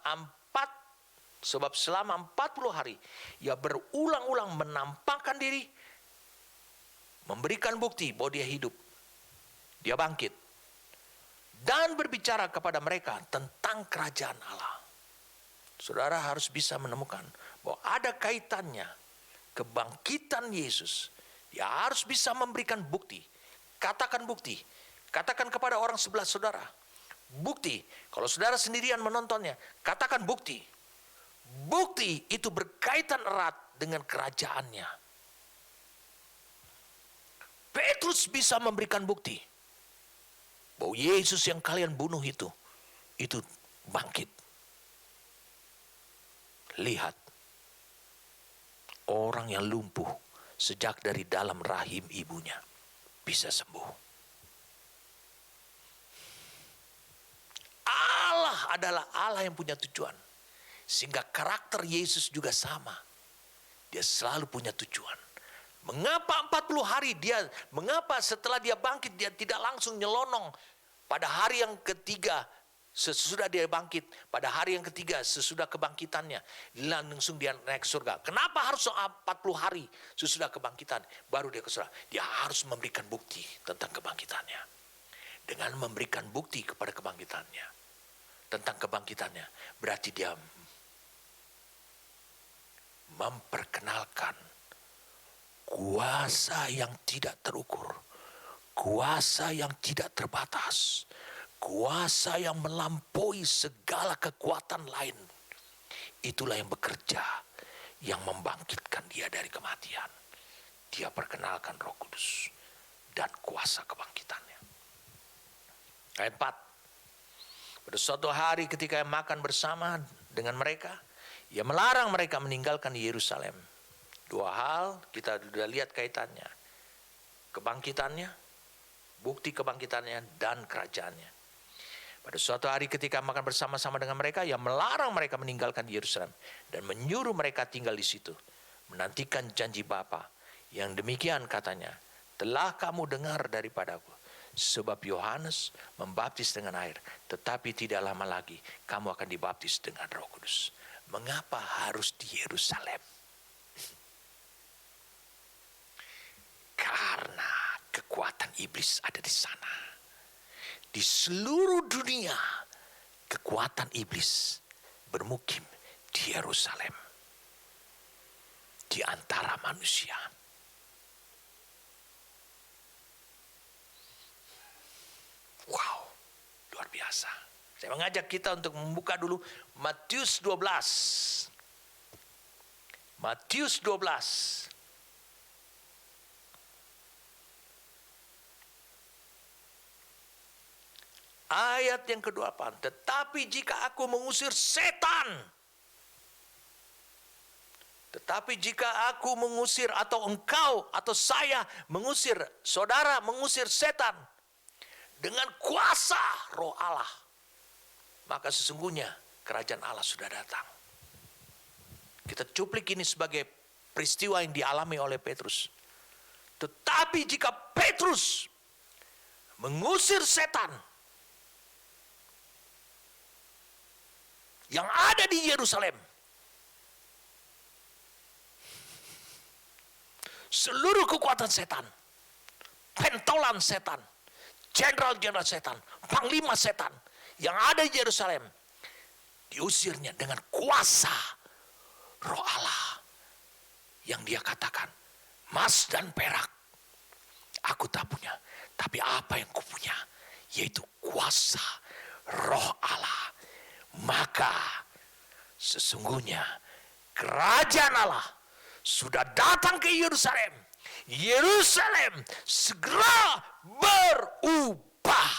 40 hari ia berulang-ulang menampakkan diri, memberikan bukti bahwa dia hidup, dia bangkit, dan berbicara kepada mereka tentang kerajaan Allah. Saudara harus bisa menemukan bahwa ada kaitannya kebangkitan Yesus. Dia harus bisa memberikan bukti. Katakan bukti. Katakan kepada orang sebelah saudara. Bukti. Kalau saudara sendirian menontonnya, katakan bukti. Bukti itu berkaitan erat dengan kerajaannya. Petrus bisa memberikan bukti bahwa Yesus yang kalian bunuh itu bangkit. Lihat, orang yang lumpuh sejak dari dalam rahim ibunya bisa sembuh. Allah adalah Allah yang punya tujuan. Sehingga karakter Yesus juga sama. Dia selalu punya tujuan. Mengapa 40 hari mengapa setelah dia bangkit dia tidak langsung nyelonong pada hari yang ketiga Sesudah dia bangkit, pada hari yang ketiga sesudah kebangkitannya, langsung dia naik ke surga. Kenapa harus 40 hari sesudah kebangkitan baru dia ke surga? Dia harus memberikan bukti tentang kebangkitannya. Dengan memberikan bukti kepada kebangkitannya, tentang kebangkitannya, berarti dia memperkenalkan kuasa yang tidak terukur, kuasa yang tidak terbatas, kuasa yang melampaui segala kekuatan lain. Itulah yang bekerja, yang membangkitkan dia dari kematian. Dia perkenalkan Roh Kudus dan kuasa kebangkitannya. Ayat 4. Pada suatu hari ketika ia makan bersama dengan mereka, ia melarang mereka meninggalkan Yerusalem. Dua hal kita sudah lihat kaitannya. Kebangkitannya, bukti kebangkitannya, dan kerajaannya. Pada suatu hari ketika makan bersama-sama dengan mereka, ia melarang mereka meninggalkan Yerusalem dan menyuruh mereka tinggal di situ, menantikan janji Bapa. Yang demikian katanya, telah kamu dengar daripadaku, sebab Yohanes membaptis dengan air, tetapi tidak lama lagi kamu akan dibaptis dengan Roh Kudus. Mengapa harus di Yerusalem? Karena kekuatan iblis ada di sana. Di seluruh dunia, kekuatan iblis bermukim di Yerusalem, di antara manusia. Wow, luar biasa. Saya mengajak kita untuk membuka dulu Matius 12. Matius 12. Ayat yang ke-8, tetapi jika aku mengusir setan, tetapi jika aku mengusir atau engkau atau saya mengusir, saudara mengusir setan dengan kuasa Roh Allah, maka sesungguhnya kerajaan Allah sudah datang. Kita cuplik ini sebagai peristiwa yang dialami oleh Petrus. Tetapi jika Petrus mengusir setan yang ada di Yerusalem, seluruh kekuatan setan, pentolan setan, jenderal-jenderal setan, panglima setan yang ada di Yerusalem, diusirnya dengan kuasa Roh Allah, yang dia katakan, emas dan perak aku tak punya, tapi apa yang kupunya, yaitu kuasa Roh Allah. Maka sesungguhnya kerajaan Allah sudah datang ke Yerusalem. Yerusalem segera berubah.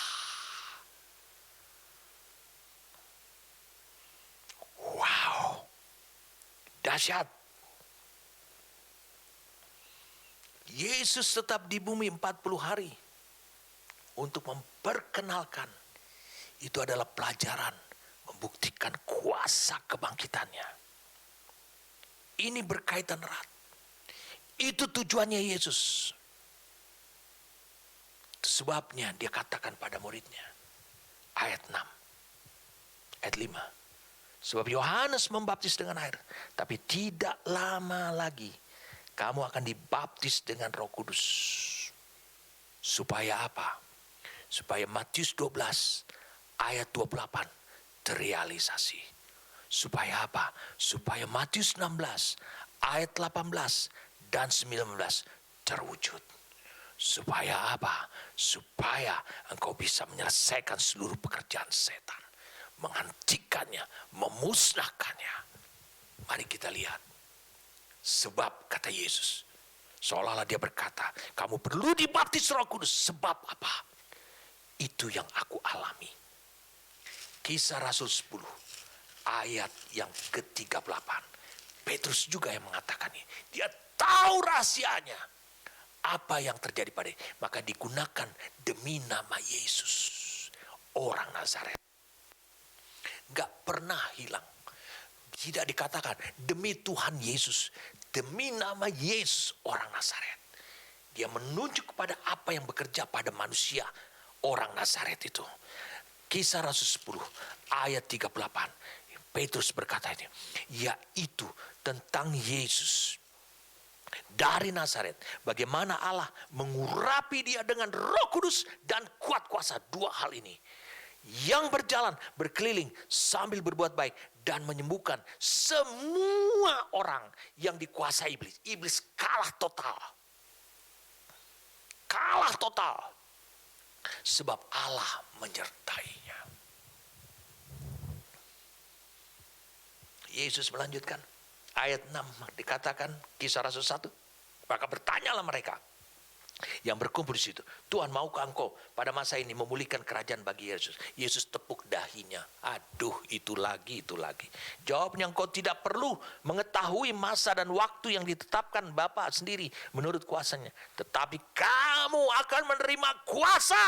Wow, dahsyat. Yesus tetap di bumi 40 hari untuk memperkenalkan. Itu adalah pelajaran, membuktikan kuasa kebangkitannya. Ini berkaitan erat. Itu tujuannya Yesus. Sebabnya dia katakan pada muridnya, ayat 6, ayat 5. Sebab Yohanes membaptis dengan air, tapi tidak lama lagi kamu akan dibaptis dengan Roh Kudus. Supaya apa? Supaya Matius 12 ayat 28 terrealisasi. Supaya apa? Supaya Matius 16 ayat 18 dan 19 terwujud. Supaya apa? Supaya engkau bisa menyelesaikan seluruh pekerjaan setan, menghentikannya, memusnahkannya. Mari kita lihat. Sebab kata Yesus, seolah-olah dia berkata, kamu perlu dibaptis Roh Kudus. Sebab apa? Itu yang aku alami. Kisah Rasul 10 ayat yang ke-38. Petrus juga yang mengatakan ini. Dia tahu rahasianya. Apa yang terjadi pada dia. Maka digunakan demi nama Yesus. Orang Nazaret. Gak pernah hilang. Tidak dikatakan demi Tuhan Yesus. Demi nama Yesus orang Nazaret. Dia menunjuk kepada apa yang bekerja pada manusia orang Nazaret itu. Kisah Rasul 10 ayat 38. Petrus berkata itu, yaitu tentang Yesus dari Nazaret. Bagaimana Allah mengurapi dia dengan Roh Kudus dan kuat kuasa. Dua hal ini yang berjalan berkeliling sambil berbuat baik dan menyembuhkan semua orang yang dikuasai iblis. Iblis kalah total. Kalah total. Sebab Allah menyertainya. Yesus melanjutkan. Ayat 6 dikatakan, Kisah Rasul 1. Maka bertanyalah mereka yang berkumpul di situ, Tuhan, maukah engkau pada masa ini memulihkan kerajaan bagi Yesus? Yesus tepuk dahinya. Aduh, itu lagi. Jawabnya, engkau tidak perlu mengetahui masa dan waktu yang ditetapkan Bapa sendiri menurut kuasanya. Tetapi kamu akan menerima kuasa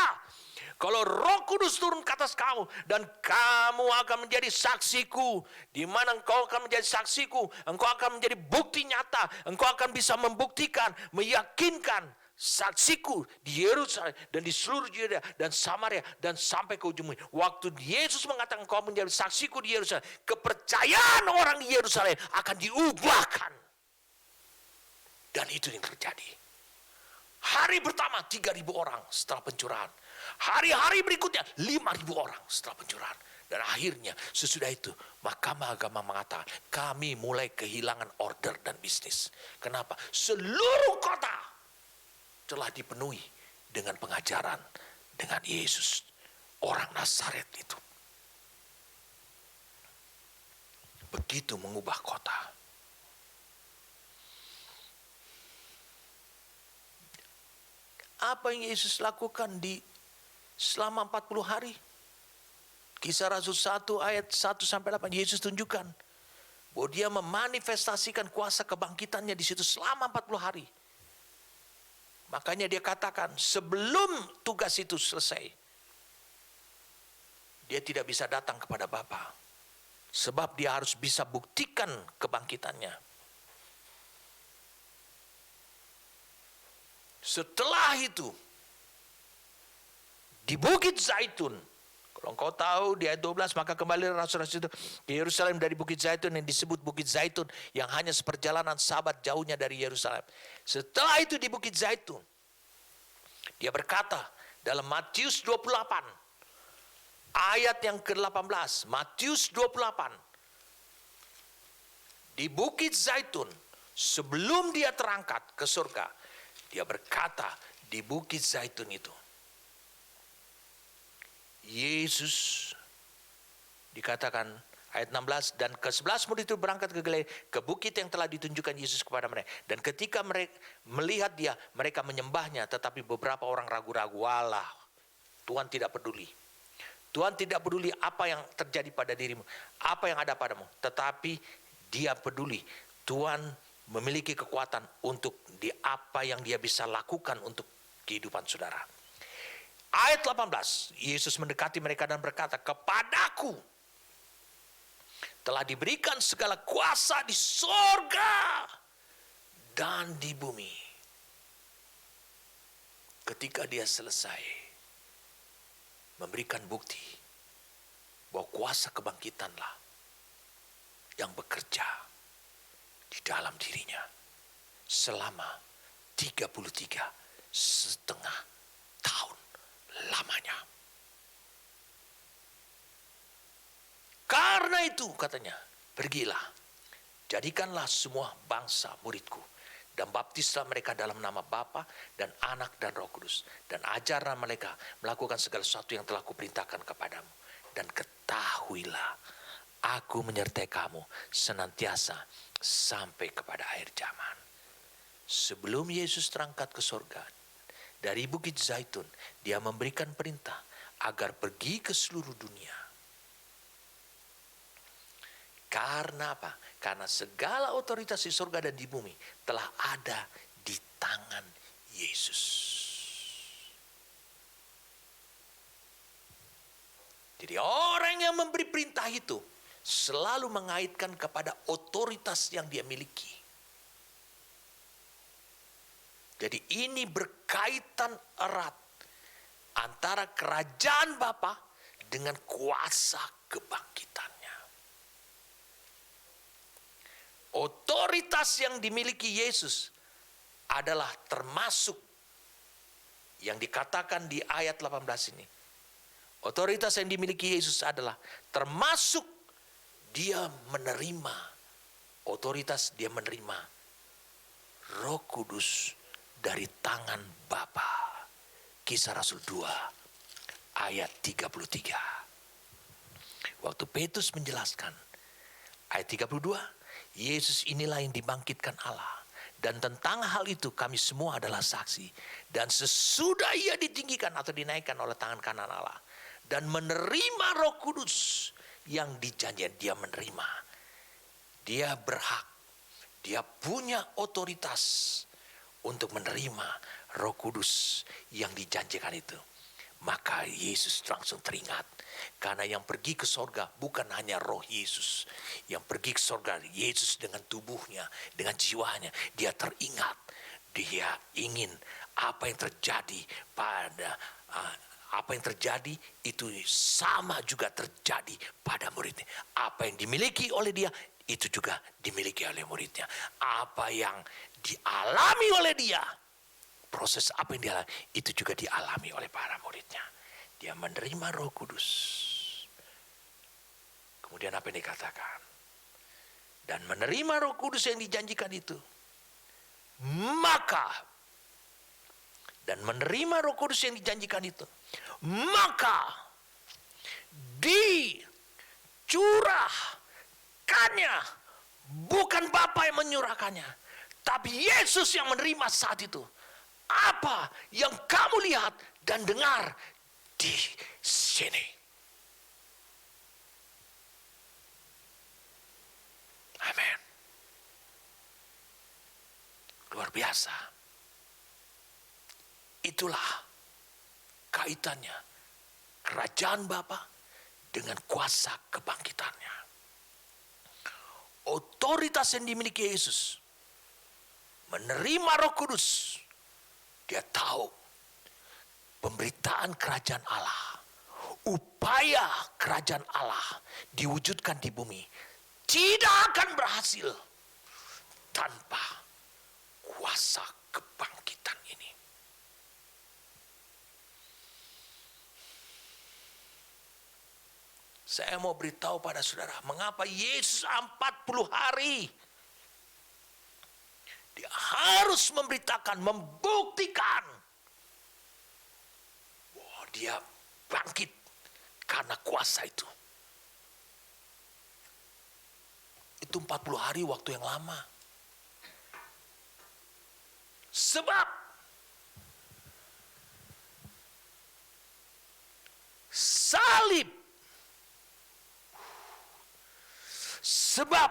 kalau Roh Kudus turun ke atas kamu, dan kamu akan menjadi saksiku. Di mana engkau akan menjadi saksiku, engkau akan menjadi bukti nyata. Engkau akan bisa membuktikan, meyakinkan saksiku di Yerusalem dan di seluruh Yudea dan Samaria dan sampai ke ujung bumi. Waktu Yesus mengatakan engkau menjadi saksiku di Yerusalem, kepercayaan orang di Yerusalem akan diubahkan. Dan itu yang terjadi. Hari pertama 3.000 orang setelah pencurahan. Hari-hari berikutnya 5.000 orang setelah pencurahan. Dan akhirnya sesudah itu Mahkamah Agama mengatakan kami mulai kehilangan order dan bisnis. Kenapa? Seluruh kota telah dipenuhi dengan pengajaran dengan Yesus, orang Nazaret itu. Begitu mengubah kota. Apa yang Yesus lakukan selama 40 hari? Kisah Rasul 1 ayat 1-8 Yesus tunjukkan bahwa dia memanifestasikan kuasa kebangkitannya di situ selama 40 hari. Makanya dia katakan sebelum tugas itu selesai, dia tidak bisa datang kepada Bapa. Sebab dia harus bisa buktikan kebangkitannya. Setelah itu, di Bukit Zaitun, kalau engkau tahu di ayat 12, maka kembali rasul-rasul itu ke Yerusalem dari Bukit Zaitun yang disebut Bukit Zaitun, yang hanya seperjalanan sabat jauhnya dari Yerusalem. Setelah itu di Bukit Zaitun, dia berkata dalam Matius 28, ayat yang ke-18, Matius 28, di Bukit Zaitun, sebelum dia terangkat ke surga, dia berkata di Bukit Zaitun itu, Yesus dikatakan ayat 16, dan ke-11 murid itu berangkat ke Galilea, ke bukit yang telah ditunjukkan Yesus kepada mereka. Dan ketika mereka melihat dia, mereka menyembahnya, tetapi beberapa orang ragu-ragu. Walah, Tuhan tidak peduli. Tuhan tidak peduli apa yang terjadi pada dirimu, apa yang ada padamu, tetapi dia peduli. Tuhan memiliki kekuatan untuk di apa yang dia bisa lakukan untuk kehidupan saudara. Ayat 18, Yesus mendekati mereka dan berkata, kepadaku telah diberikan segala kuasa di sorga dan di bumi. Ketika dia selesai memberikan bukti bahwa kuasa kebangkitanlah yang bekerja di dalam dirinya selama 33,5 tahun lamanya. Karena itu katanya, pergilah, jadikanlah semua bangsa muridku, dan baptislah mereka dalam nama Bapa dan Anak dan Roh Kudus, dan ajarlah mereka melakukan segala sesuatu yang telah kuperintahkan kepadamu. Dan ketahuilah, aku menyertai kamu senantiasa sampai kepada akhir zaman. Sebelum Yesus terangkat ke surga, dari Bukit Zaitun, dia memberikan perintah agar pergi ke seluruh dunia. Karena apa? Karena segala otoritas di surga dan di bumi telah ada di tangan Yesus. Jadi orang yang memberi perintah itu selalu mengaitkan kepada otoritas yang dia miliki. Jadi ini berkaitan erat antara kerajaan Bapa dengan kuasa kebangkitannya. Otoritas yang dimiliki Yesus adalah termasuk yang dikatakan di ayat 18 ini. Otoritas yang dimiliki Yesus adalah termasuk dia menerima, otoritas dia menerima Roh Kudus dari tangan Bapa. Kisah Rasul 2 ayat 33. Waktu Petrus menjelaskan ayat 32, Yesus inilah yang dibangkitkan Allah. Dan tentang hal itu kami semua adalah saksi. Dan sesudah ia ditinggikan atau dinaikkan oleh tangan kanan Allah dan menerima Roh Kudus yang dijanjikan, dia menerima. Dia berhak, dia punya otoritas untuk menerima Roh Kudus yang dijanjikan itu. Maka Yesus langsung teringat. Karena yang pergi ke sorga bukan hanya roh Yesus. Yang pergi ke sorga Yesus dengan tubuhnya, dengan jiwanya. Dia teringat. Dia ingin apa yang terjadi pada apa yang terjadi itu sama juga terjadi pada muridnya. Apa yang dimiliki oleh dia itu juga dimiliki oleh muridnya. Apa yang dialami oleh dia, proses apa yang dialami itu juga dialami oleh para muridnya. Dia menerima Roh Kudus. Kemudian apa yang dikatakan? Dan menerima Roh Kudus yang dijanjikan itu. Dan menerima Roh Kudus yang dijanjikan itu. Maka dicurahkannya, bukan Bapa yang menyurahkannya, tapi Yesus yang menerima saat itu. Apa yang kamu lihat dan dengar di sini. Amin. Luar biasa. Itulah kaitannya kerajaan Bapa dengan kuasa kebangkitannya. Otoritas yang dimiliki Yesus, menerima Roh Kudus, dia tahu pemberitaan kerajaan Allah, upaya kerajaan Allah diwujudkan di bumi tidak akan berhasil tanpa kuasa kebangkitan ini. Saya mau beritahu pada saudara, mengapa Yesus 40 hari dia harus memberitakan, membuktikan bahwa dia bangkit karena kuasa itu. Itu 40 hari waktu yang lama. Sebab salib, sebab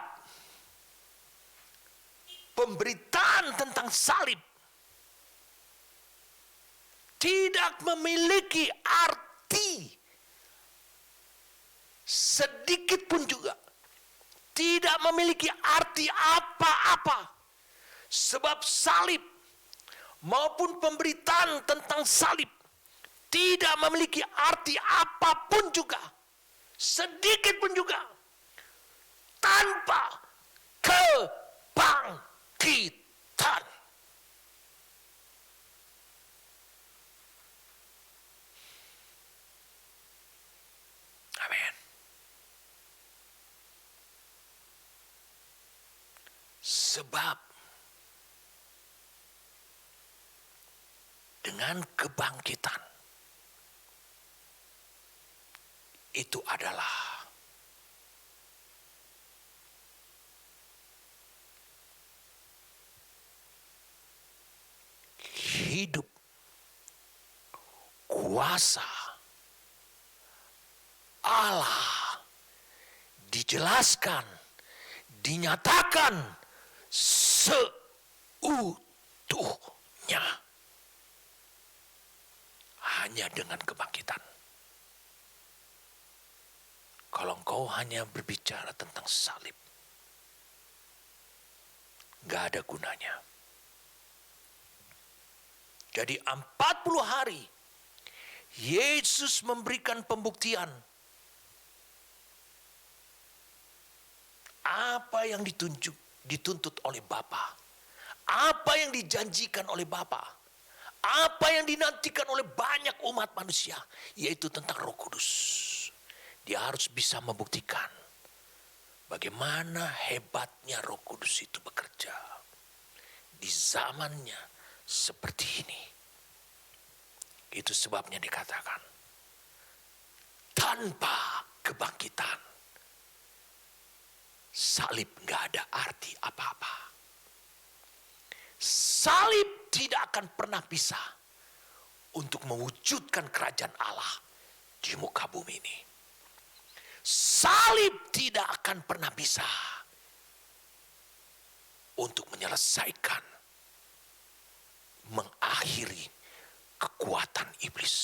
pemberitaan tentang salib tidak memiliki arti sedikit pun juga. Tidak memiliki arti apa-apa. Sebab salib maupun pemberitaan tentang salib tidak memiliki arti apapun juga. Sedikit pun juga. Tanpa kebangkitan. Amin. Sebab dengan kebangkitan itu adalah hidup, kuasa Allah dijelaskan, dinyatakan seutuhnya hanya dengan kebangkitan. Kalau engkau hanya berbicara tentang salib, gak ada gunanya. Jadi 40 hari Yesus memberikan pembuktian apa yang dituntut oleh Bapa, apa yang dijanjikan oleh Bapa, apa yang dinantikan oleh banyak umat manusia, yaitu tentang Roh Kudus. Dia harus bisa membuktikan bagaimana hebatnya Roh Kudus itu bekerja di zamannya seperti ini. Itu sebabnya dikatakan, tanpa kebangkitan, salib gak ada arti apa-apa. Salib tidak akan pernah bisa untuk mewujudkan kerajaan Allah di muka bumi ini. Salib tidak akan pernah bisa untuk menyelesaikan, mengakhiri kekuatan iblis.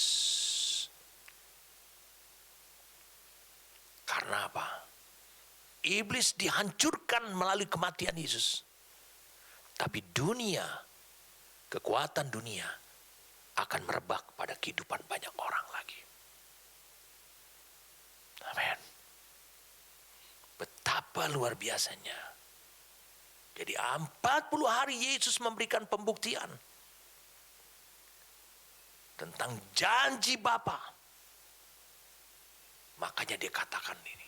Karena apa? Iblis dihancurkan melalui kematian Yesus. Tapi dunia, kekuatan dunia akan merebak pada kehidupan banyak orang lagi. Amin. Betapa luar biasanya. Jadi 40 hari Yesus memberikan pembuktian tentang janji Bapa. Makanya dia katakan ini.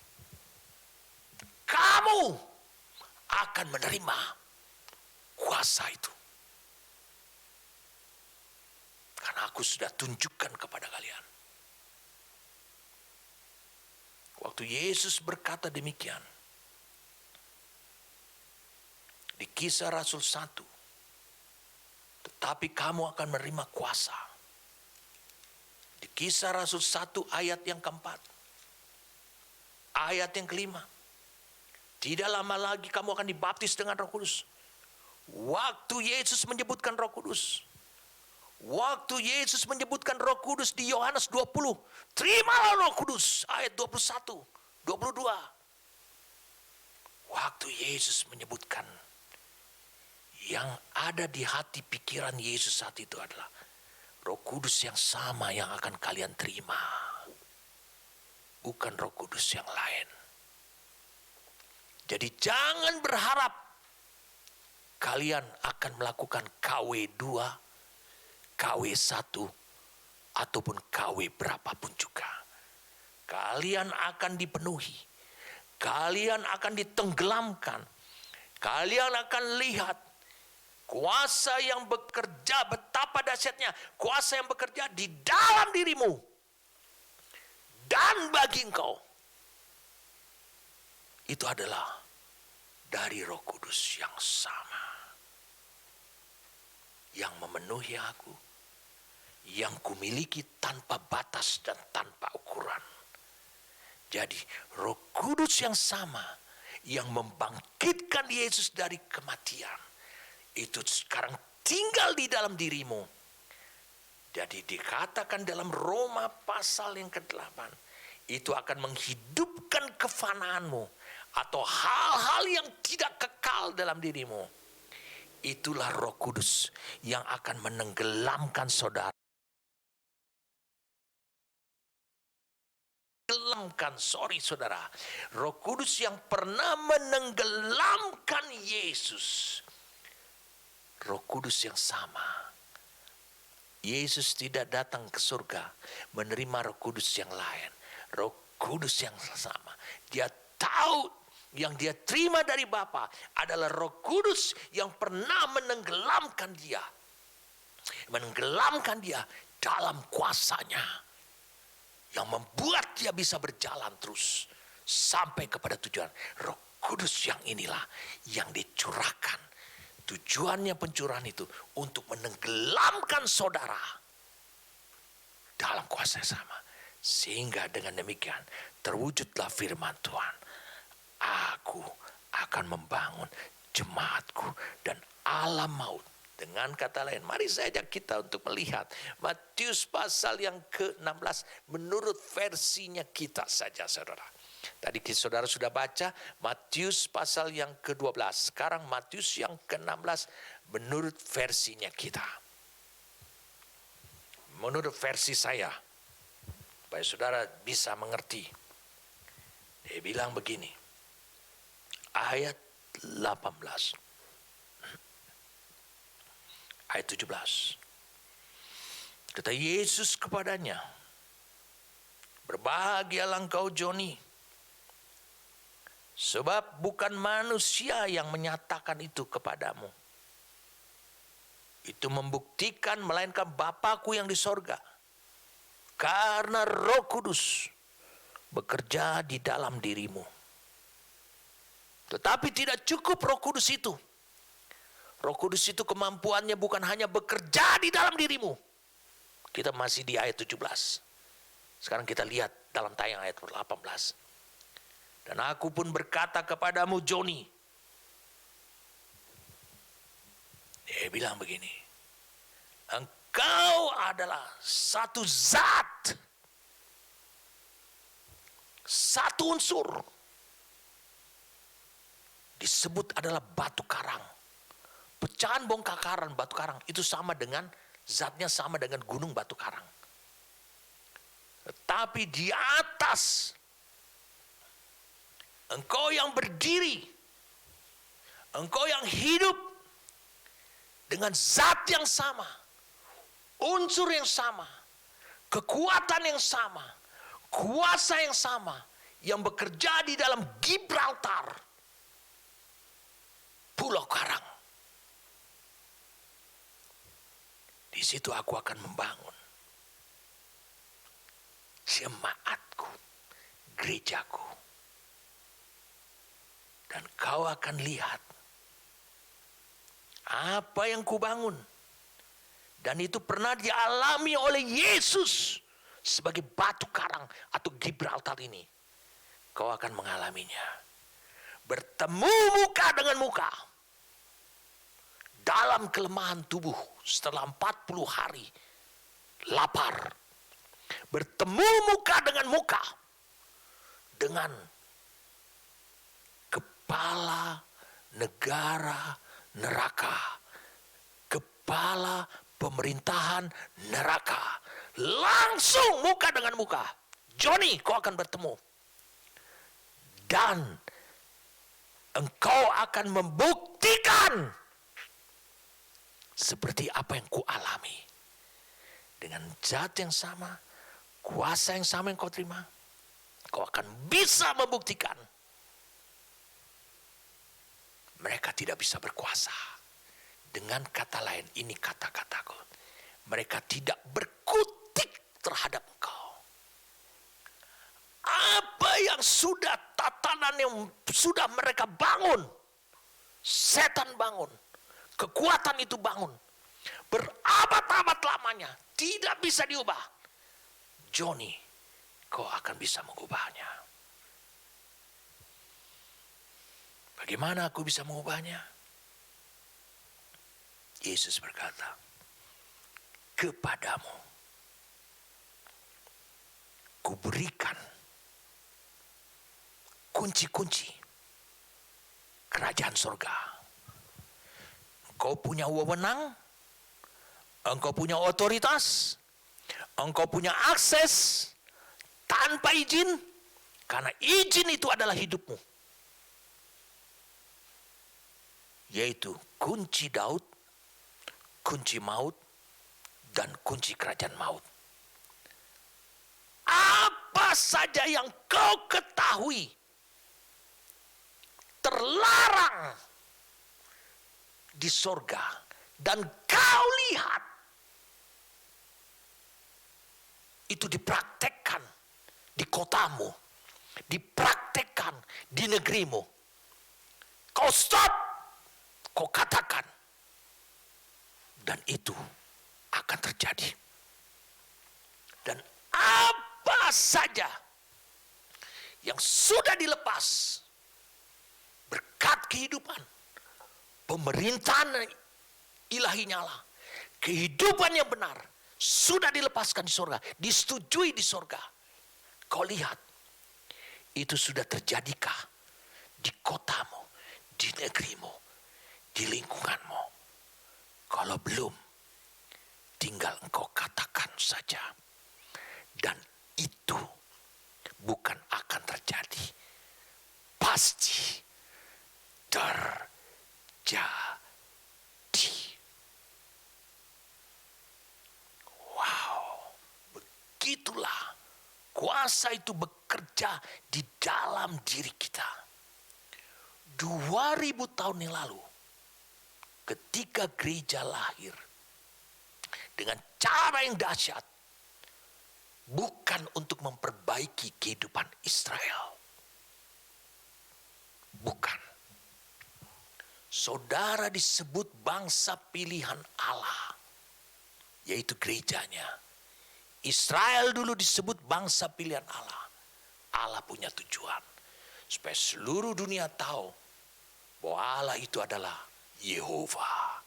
Kamu akan menerima kuasa itu. Karena aku sudah tunjukkan kepada kalian. Waktu Yesus berkata demikian, di Kisah Rasul 1, tetapi kamu akan menerima kuasa. Di Kisah Rasul 1 ayat yang keempat, ayat yang kelima, tidak lama lagi kamu akan dibaptis dengan Roh Kudus. Waktu Yesus menyebutkan Roh Kudus, waktu Yesus menyebutkan Roh Kudus di Yohanes 20, terimalah Roh Kudus, ayat 21, 22. Waktu Yesus menyebutkan, yang ada di hati pikiran Yesus saat itu adalah Roh Kudus yang sama yang akan kalian terima, bukan Roh Kudus yang lain. Jadi jangan berharap kalian akan melakukan KW2, KW1, ataupun KW berapapun juga. Kalian akan dipenuhi. Kalian akan ditenggelamkan. Kalian akan lihat kuasa yang bekerja, betapa dahsyatnya kuasa yang bekerja di dalam dirimu dan bagi engkau. Itu adalah dari Roh Kudus yang sama, yang memenuhi aku, yang kumiliki tanpa batas dan tanpa ukuran. Jadi Roh Kudus yang sama yang membangkitkan Yesus dari kematian, itu sekarang tinggal di dalam dirimu. Jadi dikatakan dalam Roma pasal yang ke-8, itu akan menghidupkan kefanaanmu atau hal-hal yang tidak kekal dalam dirimu. Itulah Roh Kudus yang akan menenggelamkan saudara. Saudara, Roh Kudus yang pernah menenggelamkan Yesus, Roh Kudus yang sama. Yesus tidak datang ke surga menerima Roh Kudus yang lain. Roh Kudus yang sama. Dia tahu yang dia terima dari Bapa adalah Roh Kudus yang pernah menenggelamkan dia. Menenggelamkan dia dalam kuasanya, yang membuat dia bisa berjalan terus sampai kepada tujuan. Roh Kudus yang inilah yang dicurahkan. Tujuannya pencurahan itu untuk menenggelamkan saudara dalam kuasa yang sama. Sehingga dengan demikian terwujudlah firman Tuhan. Aku akan membangun jemaatku dan alam maut. Dengan kata lain, mari saya ajak kita untuk melihat Matius pasal yang ke-16 menurut versinya kita saja, saudara. Tadi saudara sudah baca Matius pasal yang ke-12. Sekarang Matius yang ke-16 menurut versinya kita. Menurut versi saya. supaya saudara bisa mengerti. Dia bilang begini, ayat 18, ayat 17. Kata Yesus kepadanya, berbahagialah engkau Joni, sebab bukan manusia yang menyatakan itu kepadamu. Itu membuktikan melainkan Bapa-Ku yang di sorga. Karena Roh Kudus bekerja di dalam dirimu. Tetapi tidak cukup Roh Kudus itu. Roh Kudus itu kemampuannya bukan hanya bekerja di dalam dirimu. Kita masih di ayat 17. Sekarang kita lihat dalam tayang ayat 18. Dan aku pun berkata kepadamu Joni. Dia bilang begini. Engkau adalah satu zat. Satu unsur. Disebut adalah batu karang. Pecahan bongkaran batu karang itu sama dengan zatnya sama dengan gunung batu karang. Tetapi di atas engkau yang berdiri, engkau yang hidup dengan zat yang sama, unsur yang sama, kekuatan yang sama, kuasa yang sama, yang bekerja di dalam Gibraltar, Pulau Karang. Di situ aku akan membangun jemaatku, gerejaku. Dan kau akan lihat apa yang kubangun. Dan itu pernah dialami oleh Yesus sebagai batu karang atau Gibraltar ini. Kau akan mengalaminya. Bertemu muka dengan muka. Dalam kelemahan tubuh setelah 40 hari lapar. Bertemu muka dengan muka dengan kepala negara neraka. Kepala pemerintahan neraka. Langsung muka dengan muka. Joni, kau akan bertemu. Dan engkau akan membuktikan seperti apa yang kualami. Dengan zat yang sama, kuasa yang sama yang kau terima, kau akan bisa membuktikan. Mereka tidak bisa berkuasa. Dengan kata lain, ini kata-kataku. Mereka tidak berkutik terhadap engkau. Apa yang sudah tatanan yang sudah mereka bangun, setan bangun. Kekuatan itu bangun. Berabad-abad lamanya. Tidak bisa diubah. Joni, kau akan bisa mengubahnya. Bagaimana aku bisa mengubahnya? Yesus berkata, kepadamu kuberikan kunci-kunci kerajaan surga. Engkau punya wewenang, engkau punya otoritas, engkau punya akses tanpa izin, karena izin itu adalah hidupmu. Yaitu kunci Daud, kunci maut, dan kunci kerajaan maut. Apa saja yang kau ketahui terlarang di sorga dan kau lihat itu dipraktekkan di kotamu, dipraktekkan di negerimu. Kau stop, kau katakan, dan itu akan terjadi. Dan apa saja yang sudah dilepas berkat kehidupan, pemerintahan ilahi nyala, kehidupan yang benar sudah dilepaskan di surga, disetujui di surga. Kau lihat, itu sudah terjadikah di kotamu, di negerimu, di lingkunganmu? Kalau belum, tinggal engkau katakan saja. Dan itu begitulah kuasa itu bekerja di dalam diri kita. 2000 tahun yang lalu, ketika gereja lahir dengan cara yang dahsyat, bukan untuk memperbaiki kehidupan Israel. Bukan. Saudara disebut bangsa pilihan Allah, yaitu gerejanya. Israel dulu disebut bangsa pilihan Allah. Allah punya tujuan supaya seluruh dunia tahu bahwa Allah itu adalah Yehova.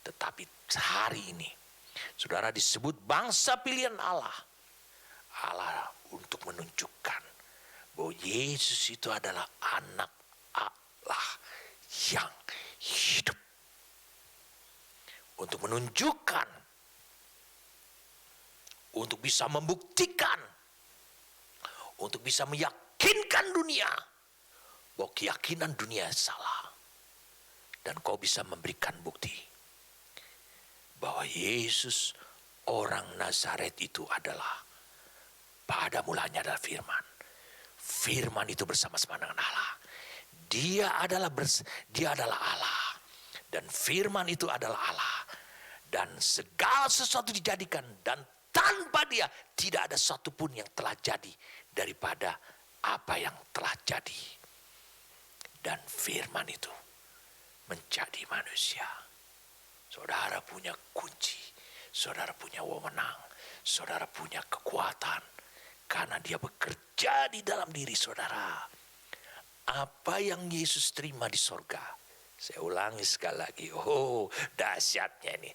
Tetapi hari ini saudara disebut bangsa pilihan Allah. Allah untuk menunjukkan bahwa Yesus itu adalah anak Allah yang hidup. Untuk menunjukkan, untuk bisa membuktikan, untuk bisa meyakinkan dunia bahwa keyakinan dunia salah. Dan kau bisa memberikan bukti bahwa Yesus orang Nazaret itu adalah, pada mulanya adalah firman. Firman itu bersama-sama dengan Allah. Dia adalah Allah. Dan firman itu adalah Allah. Dan segala sesuatu dijadikan, dan tanpa dia tidak ada satupun yang telah jadi daripada apa yang telah jadi. Dan firman itu menjadi manusia. Saudara punya kunci, saudara punya wewenang, saudara punya kekuatan, karena dia bekerja di dalam diri saudara. Apa yang Yesus terima di sorga, saya ulangi sekali lagi, oh dahsyatnya ini.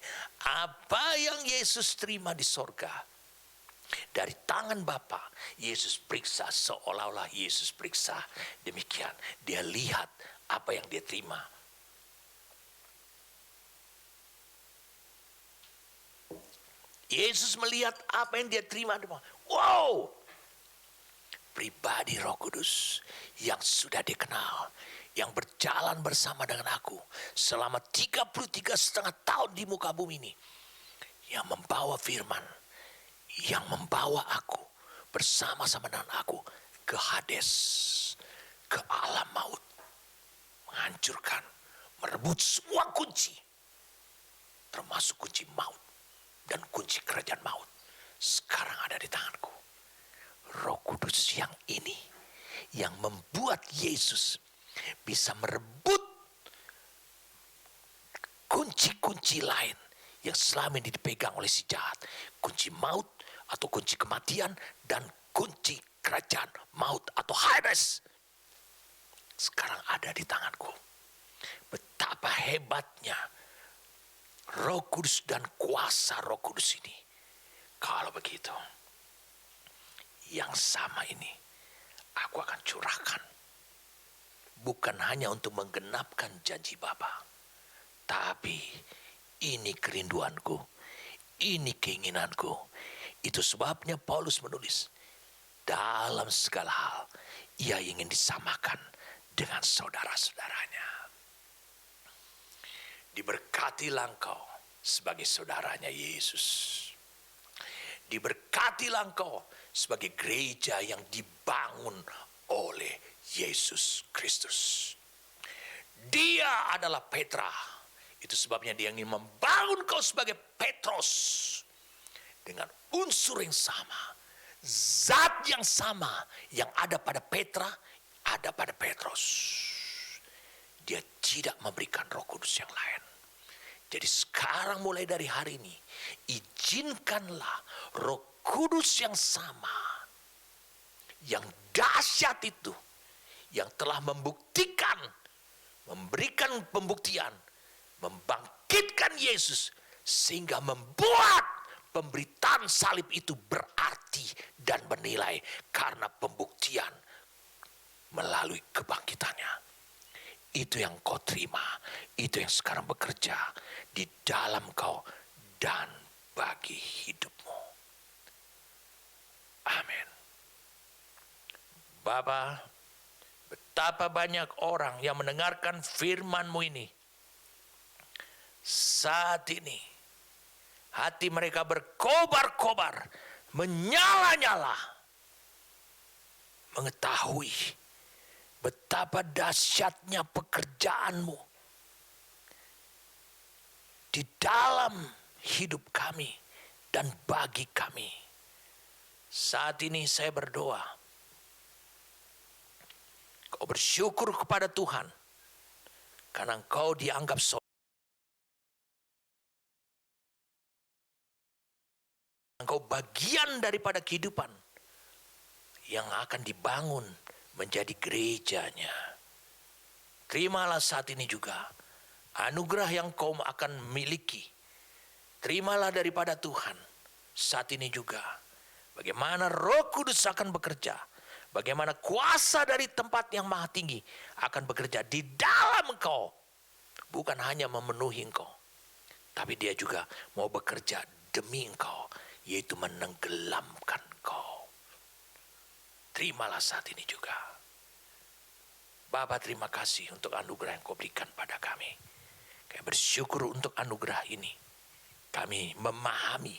Apa yang Yesus terima di sorga, dari tangan Bapa, Yesus periksa seolah-olah Yesus periksa. Demikian, dia lihat apa yang dia terima. Yesus melihat apa yang dia terima. Wow, pribadi Roh Kudus yang sudah dikenal, yang berjalan bersama dengan aku selama 33,5 tahun di muka bumi ini, yang membawa firman, yang membawa aku bersama-sama dengan aku ke Hades, ke alam maut, menghancurkan, merebut semua kunci, termasuk kunci maut dan kunci kerajaan maut, sekarang ada di tanganku. Roh Kudus yang ini yang membuat Yesus bisa merebut kunci-kunci lain yang selama ini dipegang oleh si jahat. Kunci maut atau kunci kematian dan kunci kerajaan maut atau Hades sekarang ada di tanganku. Betapa hebatnya Roh Kudus dan kuasa Roh Kudus ini. Kalau begitu, yang sama ini aku akan curahkan. Bukan hanya untuk menggenapkan janji Bapa, tapi ini kerinduanku, ini keinginanku. Itu sebabnya Paulus menulis, dalam segala hal ia ingin disamakan dengan saudara-saudaranya. Diberkatilah engkau sebagai saudaranya Yesus. Diberkatilah engkau sebagai gereja yang dibangun oleh Yesus Kristus. Dia adalah Petra. Itu sebabnya dia ingin membangun kau sebagai Petrus. Dengan unsur yang sama. Zat yang sama yang ada pada Petra, ada pada Petrus. Dia tidak memberikan Roh Kudus yang lain. Jadi sekarang mulai dari hari ini, izinkanlah Roh Kudus yang sama, yang dahsyat itu, yang telah membuktikan, memberikan pembuktian, membangkitkan Yesus, sehingga membuat pemberitaan salib itu berarti dan bernilai karena pembuktian melalui kebangkitannya. Itu yang kau terima, itu yang sekarang bekerja di dalam kau dan bagi hidupmu. Amin. Bapa, betapa banyak orang yang mendengarkan firman-Mu ini. Saat ini hati mereka berkobar-kobar, menyala-nyala, mengetahui betapa dahsyatnya pekerjaanmu di dalam hidup kami dan bagi kami. Saat ini saya berdoa, kau bersyukur kepada Tuhan karena engkau dianggap engkau bagian daripada kehidupan yang akan dibangun menjadi gerejanya. Terimalah saat ini juga anugerah yang kau akan miliki. Terimalah daripada Tuhan saat ini juga. Bagaimana Roh Kudus akan bekerja. Bagaimana kuasa dari tempat yang maha tinggi akan bekerja di dalam engkau. Bukan hanya memenuhi engkau, tapi dia juga mau bekerja demi engkau, yaitu menenggelamkan engkau. Terimalah saat ini juga. Bapa, terima kasih untuk anugerah yang kau berikan pada kami. Kami bersyukur untuk anugerah ini. Kami memahami,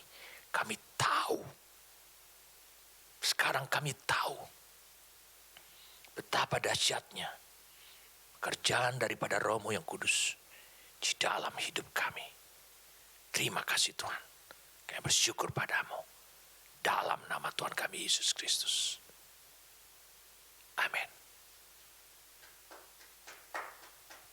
kami tahu. Sekarang kami tahu betapa dahsyatnya kerjaan daripada Roh-Mu yang kudus di dalam hidup kami. Terima kasih Tuhan. Kami bersyukur padamu. Dalam nama Tuhan kami Yesus Kristus. Amin.